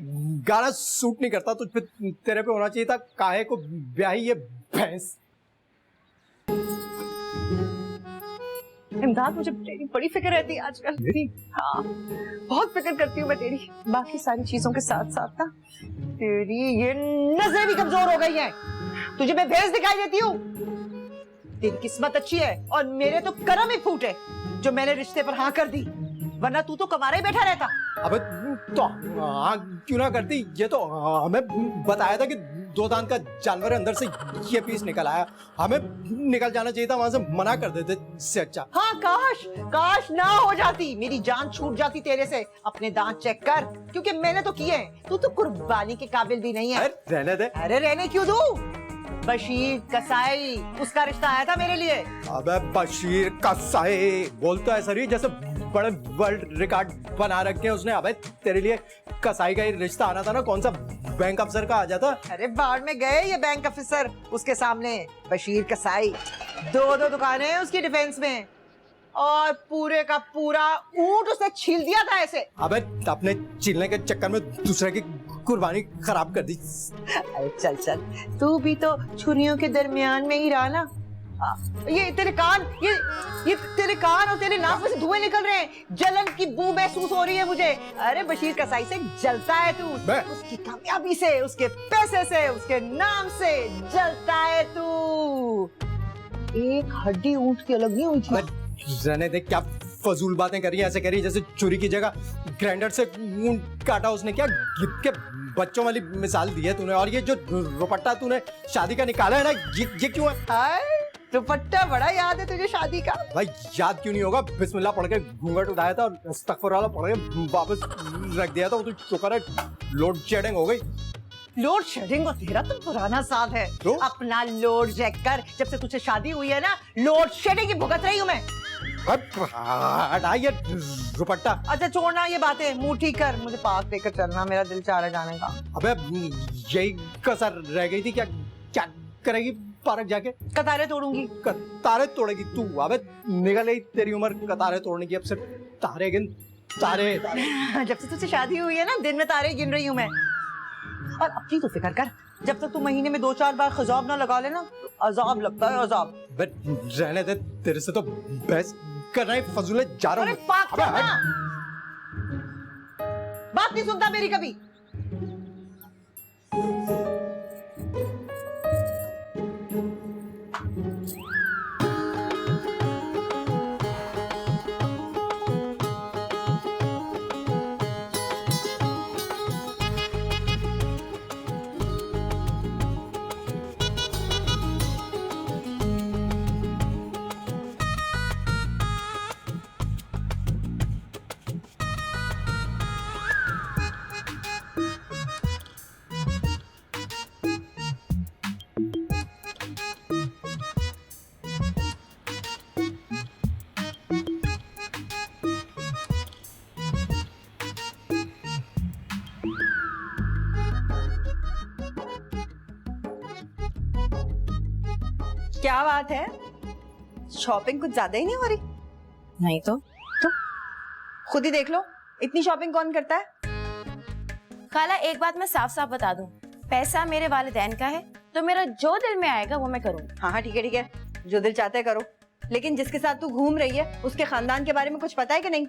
गाना सूट नहीं करता तुझ पे, तेरे पे होना चाहिए था काहे को ब्याही ये भैंस। इमदाद, मुझे तेरी बड़ी फिक्र रहती है आजकल। मेरी? हाँ, बहुत फिक्र करती हूँ मैं तेरी, बाकी सारी चीजों के साथ साथ ना तेरी ये नजरें भी कमजोर हो गई हैं। तुझे मैं भैंस दिखाई देती हूँ। तेरी किस्मत अच्छी है और मेरे तो करम ही फूटे जो मैंने रिश्ते पर हाँ कर दी, वरना तू तो कमारा ही बैठा रहता। अबे तो हाँ क्यों ना करती? ये तो हमें बताया था कि 2 दांत का जानवर है, अंदर से ये पीस निकल आया। हमें निकल जाना चाहिए था वहां से, मना कर देते से अच्छा। हाँ, काश ना हो जाती, मेरी जान छूट जाती तेरे से। अपने दांत चेक कर, क्योंकि मैंने तो किए हैं। तू तो कुर्बानी के काबिल भी नहीं है। अरे रहने दे। अरे रहने क्यों दूं? बशीर कसाई, उसका रिश्ता आया था मेरे लिए। अबे बशीर कसाई बोलता है सर जैसे बड़े वर्ल्ड रिकॉर्ड बना रखे हैं उसने। अबे तेरे लिए कसाई का ही रिश्ता आना था ना, कौन सा बैंक अफसर का आ जाता? अरे बाढ़ में गए ये बैंक अफसर उसके सामने। बशीर कसाई, 2 दुकानें हैं उसकी डिफेंस में, और पूरे का पूरा ऊंट उसने छील दिया था ऐसे। अबे अपने चिल्लने के चक्कर में दूसरे की कुर्बानी खराब कर दी। अरे चल चल, तू भी तो छुरियों के दरमियान में ही रहा ना। ये तेरे कान, ये तेरे कान और तेरे नाक में से धुएं निकल रहे हैं, जलन की बू महसूस हो रही है मुझे। अरे बशीर कसाई से जलता है तू, उसकी कामयाबी से, उसके पैसे से, उसके नाम से जलता है तू। एक हड्डी ऊंट की अलग नहीं हुई थी। रहने दे, क्या फजूल बातें करी, ऐसे करी जैसे छुरी की जगह ग्राइंडर से ऊंट काटा उसने। क्या गिफ्ट के बच्चों वाली मिसाल दी है तूने। और ये जो दुपट्टा तूने शादी का निकाला है ना, ये क्यों है? हाय, दुपट्टा बड़ा याद है तुझे शादी का? भाई याद क्यों नहीं होगा, बिस्मिल्लाह पढ़ के घूंघट उठाया था और अस्तगफुरुल्लाह पढ़ के वापस रख दिया था। वो तो शुक्र है लोड शेडिंग हो गई। लोड शेडिंग, तेरा तो पुराना साथ है। तो? अपना लोड चेक कर, जब से तुझसे शादी हुई है ना, लोड शेडिंग की भुगत रही हूँ मैं। हटा ये दुपट्टा। अच्छा छोड़ना ये बातें, मुंह ठीक कर, मुझे पार्क लेकर चलना, मेरा दिल चाह रहा है जाने का। अबे यही कसर रह गई थी, क्या क्या करेगी पार्क जाके? कतारें तोड़ूंगी। कतारें तोड़ेगी तू? अबे निकल गई तेरी उम्र कतारें तोड़ने की। अब से तारे गिन, तारे। जब से तुझसे शादी हुई है ना, दिन में तारे गिन रही हूँ मैं। और अपनी तो फिक्र कर, जब तक तू महीने में 2-4 बार खिजाब ना लगा लेना, तो अजाब लगता है, अजाब। बट रहने दे, तेरे से तो बहस कर रहा है, फजूल है, जा रहा अरे हूँ। पाक करना। बात नहीं सुनता मेरी कभी। क्या बात है, शॉपिंग कुछ ज्यादा ही नहीं हो रही? नहीं तो खुद ही देख लो, इतनी शॉपिंग कौन करता है? खाला एक बात मैं साफ साफ बता दूं, पैसा मेरे वालिदैन का है, तो मेरा जो दिल में आएगा वो मैं करूंगी। हाँ हाँ ठीक है, जो दिल चाहता है करो। लेकिन जिसके साथ तू घूम रही है उसके खानदान के बारे में कुछ पता है कि नहीं?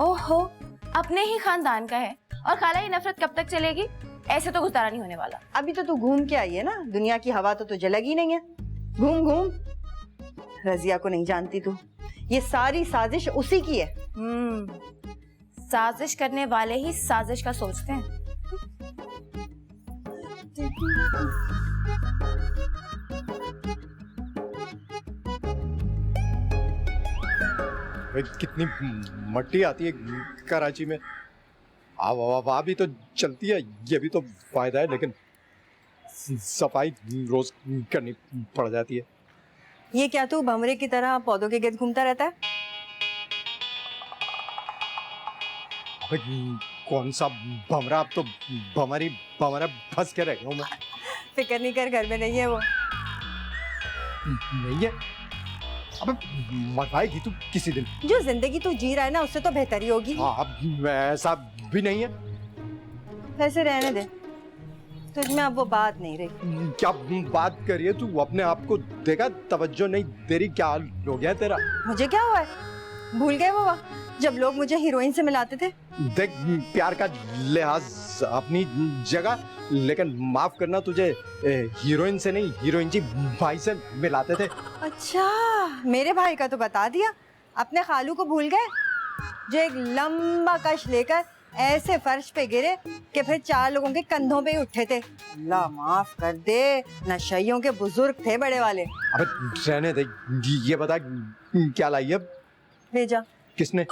ओहो, अपने ही खानदान का है। और खाला ये नफरत कब तक चलेगी? ऐसे तो गुजारा नहीं होने वाला। अभी तो तू घूम के आई है ना, दुनिया की हवा तो तुझे लगी नहीं है। घूम घूम, रजिया को नहीं जानती तू, ये सारी साजिश उसी की है। साजिश करने वाले ही साजिश का सोचते हैं। कितनी मट्टी आती है कराची में। हवा भी तो चलती है, ये भी तो फायदा है, लेकिन सफाई रोज करनी पड़ जाती है। ये क्या तू भंवरे की तरह पौधों के गिर्द घूमता रहता है? कौन सा भंवरा, अब तो भंवरा फंस के रह गया हूं मैं। फिक्र नहीं कर, घर में नहीं है वो। नहीं है? अबे मरवाएगी तू किसी दिन। जो जिंदगी तू जी रहा है ना, उससे तो बेहतर ही होगी। हाँ, ऐसा भी नहीं है। वैसे रहने दे, तुझमें अब वो बात नहीं रही। क्या बात कर रही है तू? अपने आप को देखा, तवज्जो नहीं दे रही, क्या हाल हो गया तेरा? मुझे क्या हुआ है? भूल गए वो वक्त जब लोग मुझे हीरोइन से मिलाते थे? देख, प्यार का लिहाज अपनी जगह, लेकिन माफ करना, तुझे हीरोइन से नहीं, हीरोइन जी भाई से मिलाते थे। अच्छा, मेरे भाई का तो बता दिया। अपने खालू को भूल गए, जो एक लंबा कश लेकर ऐसे फर्श पे गिरे कि फिर 4 लोगों के कंधों पे ही उठे थे। अल्लाह माफ कर दे, नशइयों के बुजुर्ग थे बड़े वाले। अबे रहने दे, ये बता क्या लाई है? भेजा। किसने?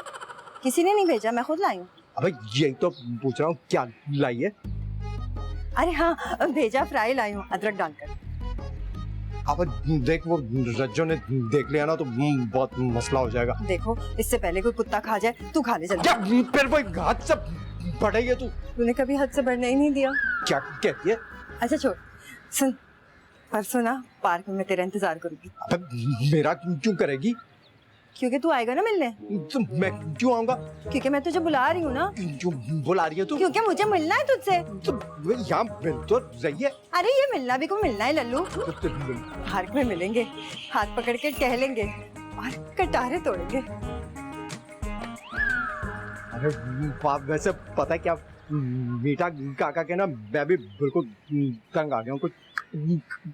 किसी ने नहीं भेजा, मैं खुद लाई हूँ। अबे यही तो पूछ रहा हूँ, क्या लाई है? अरे हाँ, भेजा फ्राई लाई हूँ अदरक डालकर। अब देख, वो रज्जो ने देख लिया ना तो बहुत मसला हो जाएगा। देखो, इससे पहले कोई कुत्ता खा जाए, तू खा ले जल्दी। फिर वो हाथ से बढ़ है तू। तूने कभी हद से बढ़ने ही नहीं दिया। क्या कहती है? अच्छा छोड़, सुन, परसों ना पार्क में मैं तेरा इंतजार करूंगी। अबे मेरा क्यों करेगी? क्योंकि तू आएगा ना मिलने। तो मैं क्यों आऊंगा? क्योंकि मैं तुझे बुला रही हूँ ना। जो बुला रही है तू? क्योंकि मुझे मिलना है तुझसे। तो यहाँ मिल तो रही है। अरे ये मिलना भी को मिलना है लल्लू। पार्क में मिलेंगे, हाथ पकड़ के टहलेंगे और कटारे तोड़ेंगे। अरे बाप, वैसे पता है क्या, मीठा काका के ना मैं भी बिल्कुल तंग आ गया हूँ। कुछ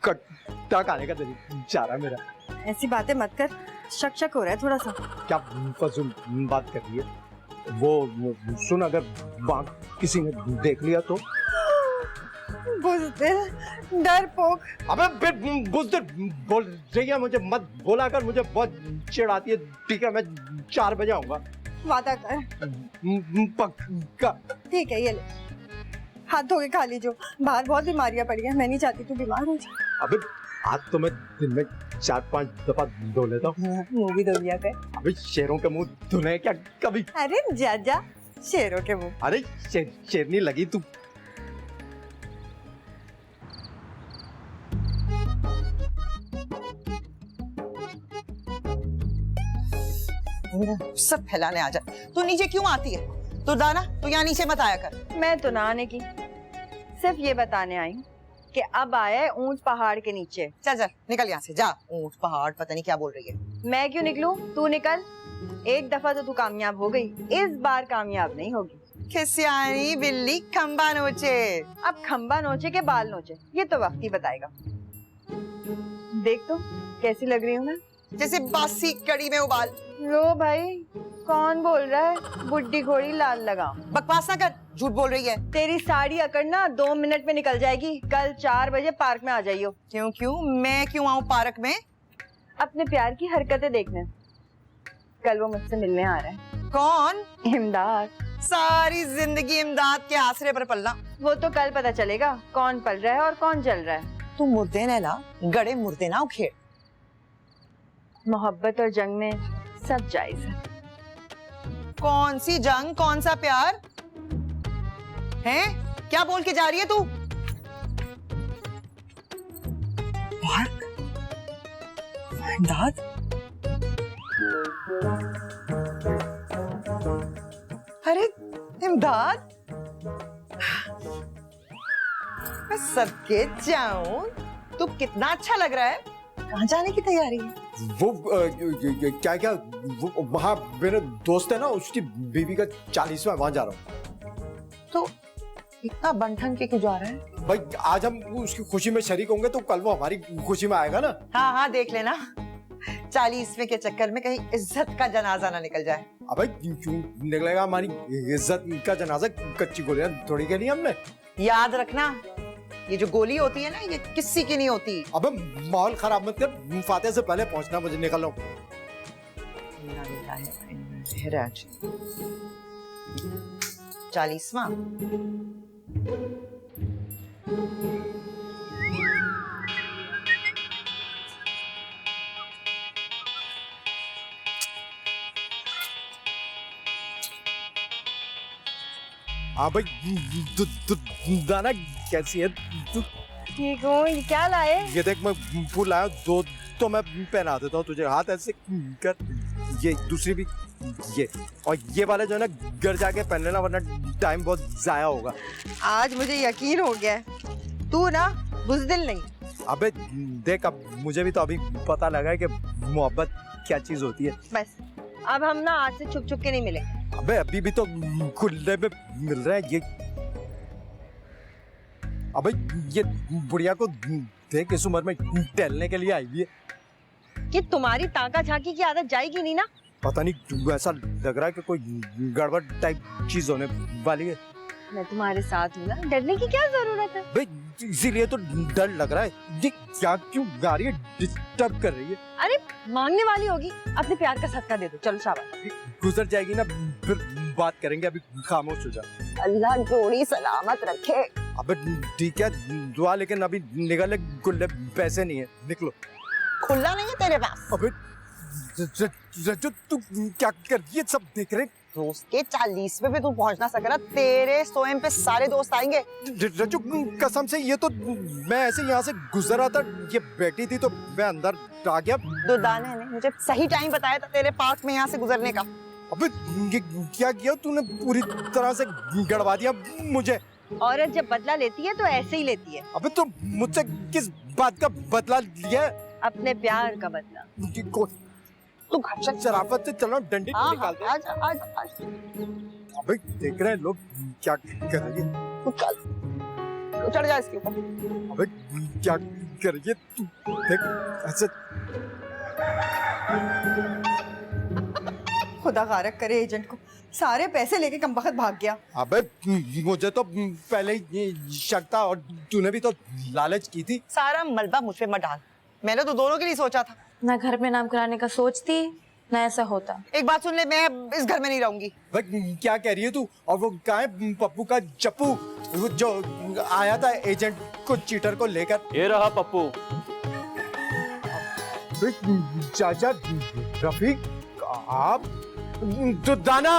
कट्टा खाने का दिल चाह रहा है मेरा। ऐसी बातें मत कर, शक शक हो रहा है थोड़ा सा। क्या फजूल बात कर रही है? वो सुन, अगर वहाँ किसी ने देख लिया तो? बुज़दिल, डरपोक। अबे बुज़दिल बोल रही है, मुझे मत बोला कर, मुझे बहुत चिढ़ाती है। ठीक है, मैं 4 बजे आऊंगा। वादा कर। पक्का। ठीक है, ये ले, हाथ धो के खा लीजिए। बाहर बहुत बीमारियां पड़ी हैं, मैं नहीं चाहती तू बीमार हो जाए। अबे आज तो मैं दिन में 4-5 दफा धो लेता हूँ। मुंह भी धो लिया कर। अबे शेरों के मुंह धुले क्या कभी? अरे जा जा, शेरों के मुंह। अरे शेरनी लगी तू। सब फैलाने आ जा। तू नीचे क्यों आती है? दुर्दाना, तू यहाँ नीचे मत आया कर। मैं तो ना आने की, सिर्फ ये बताने आई हूँ कि अब आया है ऊंट पहाड़ के नीचे। चल चल निकल यहाँ से, जा। ऊंट पहाड़ पता नहीं क्या बोल रही है। मैं क्यों निकलूं? तू निकल। एक दफा तो तू कामयाब हो गई, इस बार कामयाब नहीं होगी। खिसियानी बिल्ली खंबा नोचे। अब खंबा नोचे के बाल नोचे, ये तो वक्त ही बताएगा। देख तो कैसी लग रही हूँ मैं, जैसे बासी कड़ी में उबाल। लो भाई, कौन बोल रहा है बुड्ढी घोड़ी लाल लगाऊं? बकवास ना कर, झूठ बोल रही है। तेरी साड़ी अकड़ना 2 मिनट में निकल जाएगी। कल 4 बजे पार्क में आ जाइयो। क्यों क्यों? मैं क्यों आऊँ पार्क में? अपने प्यार की हरकतें देखने। कल वो मुझसे मिलने आ रहा है। कौन? इमदाद। सारी जिंदगी इमदाद के आसरे पर पलना। वो तो कल पता चलेगा कौन पल रहा है और कौन जल रहा है। तू मुर्दे नहला, गड़े मुर्दे ना उखेड़। मोहब्बत और जंग में सब जायज है। कौन सी जंग, कौन सा प्यार है? क्या बोल के जा रही है तू? इमदाद, अरे इमदाद, मैं सदके जाऊं, तू कितना अच्छा लग रहा है। कहाँ जाने की तैयारी है? वो क्या क्या, वो वहाँ मेरे दोस्त है ना, उसकी बीवी का 40वां, वहाँ जा रहा हूँ। तो इतना बंठन के क्यों जा रहा है? भाई आज हम उसकी खुशी में शरीक होंगे तो कल वो हमारी खुशी में आएगा ना। हाँ हाँ, देख लेना 40वें के चक्कर में कहीं इज्जत का जनाजा ना निकल जाए। अबे क्यों निकलेगा? हमारी इज्जत का जनाजा कच्ची गोलियां थोड़ी के लिए हमने। याद रखना, ये जो गोली होती है ना, ये किसी की नहीं होती। अबे माहौल खराब मत कर, फातिहा से पहले पहुंचना, मुझे निकल रहा हूँ। 40वां। हाँ भाई, दाना कैसी है तू? ठीक हूँ। ये क्या लाए? ये देख, मैं फूल लाया, 2 तो मैं पहना देता हूँ तुझे। हाथ ऐसे कर, ये दूसरी भी ये, और ये वाले जो है ना घर जाके पहन लेना, वरना टाइम बहुत जाया होगा। आज मुझे यकीन हो गया है, तू ना बुज़दिल नहीं। अबे देख, अब मुझे भी तो अभी पता लगा है कि मोहब्बत क्या चीज होती है। बस अब हम ना आज से छुप छुप के नहीं मिले। अबे अभी भी तो खुले में मिल रहा है ये। अबे ये बुढ़िया को देख, इस उम्र में टहलने के लिए आई हुई है। कि तुम्हारी ताका झाकी की आदत जाएगी नहीं ना? पता नहीं, ऐसा लग रहा है कि कोई गड़बड़ टाइप चीज होने वाली है। मैं तुम्हारे साथ हूँ ना, डरने की क्या जरूरत है? भाई इसीलिए तो डर लग रहा है। ये क्या क्यों गा रही है, डिस्टर्ब कर रही है? अरे मांगने वाली होगी, अपने प्यार का सदका दे दो। चलो शाबाश। गुजर जाएगी ना, फिर बात करेंगे, अभी खामोश हो जा। अल्लाह जोड़ी सलामत रखे। अबे ठीक है, दुआ, लेकिन अभी निकलने खुले पैसे नहीं है, निकलो। खुला नहीं है तेरे पास? अबे रज्जो, तू क्या कर रही है? सब देख रहे हैं। दोस्त के 40वें पे तू पहुंच ना सक रहा, तेरे स्वयं पे सारे दोस्त आएंगे। रज्जू कसम से ये तो मैं ऐसे यहाँ से गुजर रहा था, ये बैठी थी तो मैं अंदर आ गया। दुर्दाना ने मुझे सही टाइम बताया था तेरे पार्क में यहाँ से गुजरने का। अबे ये क्या किया तूने, पूरी तरह से गड़वा दिया मुझे। औरत जब बदला लेती है तो ऐसे ही लेती है, अबे तू मुझसे किस बात का बदला लिया है? अपने प्यार का बदला। तू घर चल। शराफत से चलो, डंडी हाँ, निकाल दे। आज आज आज अबे देख रहे हैं लोग क्या करेंगे। तू चल, तू चढ़ जा इसके ऊपर। अबे क्या करेंगे तू, देख ऐसे। खुदा गारक करे एजेंट को, सारे पैसे लेके कमबख्त भाग गया। अबे मुझे तो पहले ही शक था और तूने भी तो लालच की थी। सारा मलबा मुझ पे मत डाल, मैंने तो दोनों के लिए सोचा था। ना घर में नाम कराने का सोचती ना ऐसा होता। एक बात सुन ले, मैं इस घर में नहीं रहूंगी। भाई क्या कह रही है तू? और वो कहाँ है पप्पू का चप्पू, वो जो आया था एजेंट को चीटर को लेकर? ये रहा पप्पू। चाचा रफीक, आप तो दाना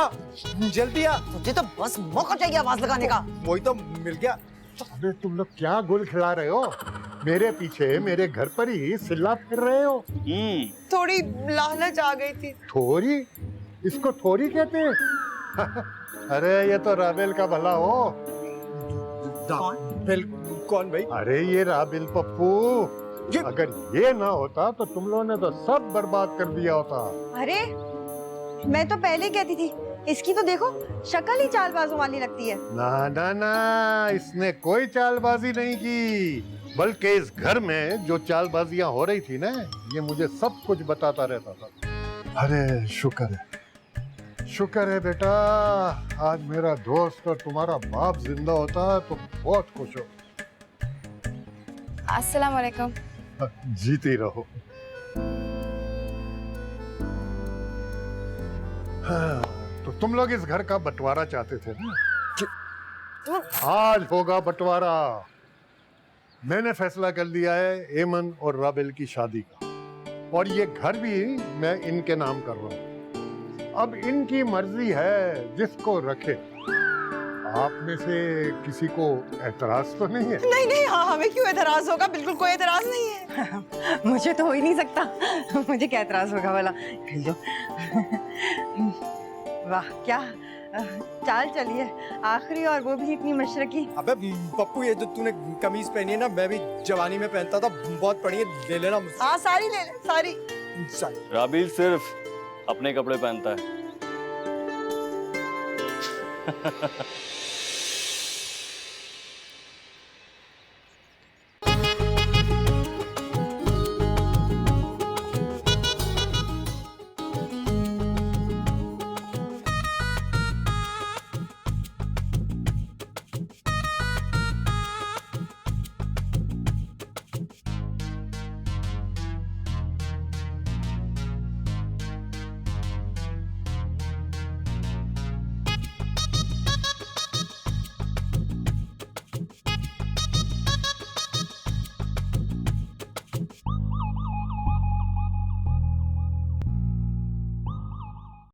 जल्दी आ। तुझे तो बस मौका चाहिए आवाज लगाने का। वही तो मिल गया। अबे तुम लोग क्या गुल खिला रहे हो? मेरे पीछे मेरे घर पर ही सिल्ला फिर रहे हो। थोड़ी लालच आ गई थी। थोड़ी? इसको थोड़ी कहते हैं? अरे ये तो राबेल का भला हो। बिल कौन भाई? अरे ये राबेल पप्पू, अगर ये ना होता तो तुम लोगों ने तो सब बर्बाद कर दिया होता। अरे मैं तो पहले ही कहती थी, इसकी तो देखो शक्ल ही चालबाजों वाली लगती है। ना ना ना, इसने कोई चालबाजी नहीं की, बल्कि इस घर में जो चालबाजियां हो रही थी ना, ये मुझे सब कुछ बताता रहता था। अरे शुक्र है बेटा, आज मेरा दोस्त और तुम्हारा बाप जिंदा होता तो बहुत खुश हो। अस्सलाम वालेकुम। जीती रहो। हाँ, तो तुम लोग इस घर का बंटवारा चाहते थे ना? आज होगा बंटवारा। मैंने फैसला कर लिया है एमन और राबेल की शादी का, और ये घर भी मैं इनके नाम कर रहा हूँ। अब इनकी मर्जी है जिसको रखे। आप में से किसी को एतराज तो नहीं है? नहीं नहीं, हाँ हमें क्यों एतराज होगा, बिल्कुल कोई एतराज नहीं है। मुझे तो हो ही नहीं सकता, मुझे क्या एतराज होगा वाला। वाह क्या चाल चली है, आखिरी और वो भी इतनी मशरकी। अबे पप्पू, ये जो तूने कमीज पहनी है ना, मैं भी जवानी में पहनता था, बहुत बड़ी है, ले लेना मुझसे। हाँ सारी ले ले, सारी। राबील सिर्फ अपने कपड़े पहनता है।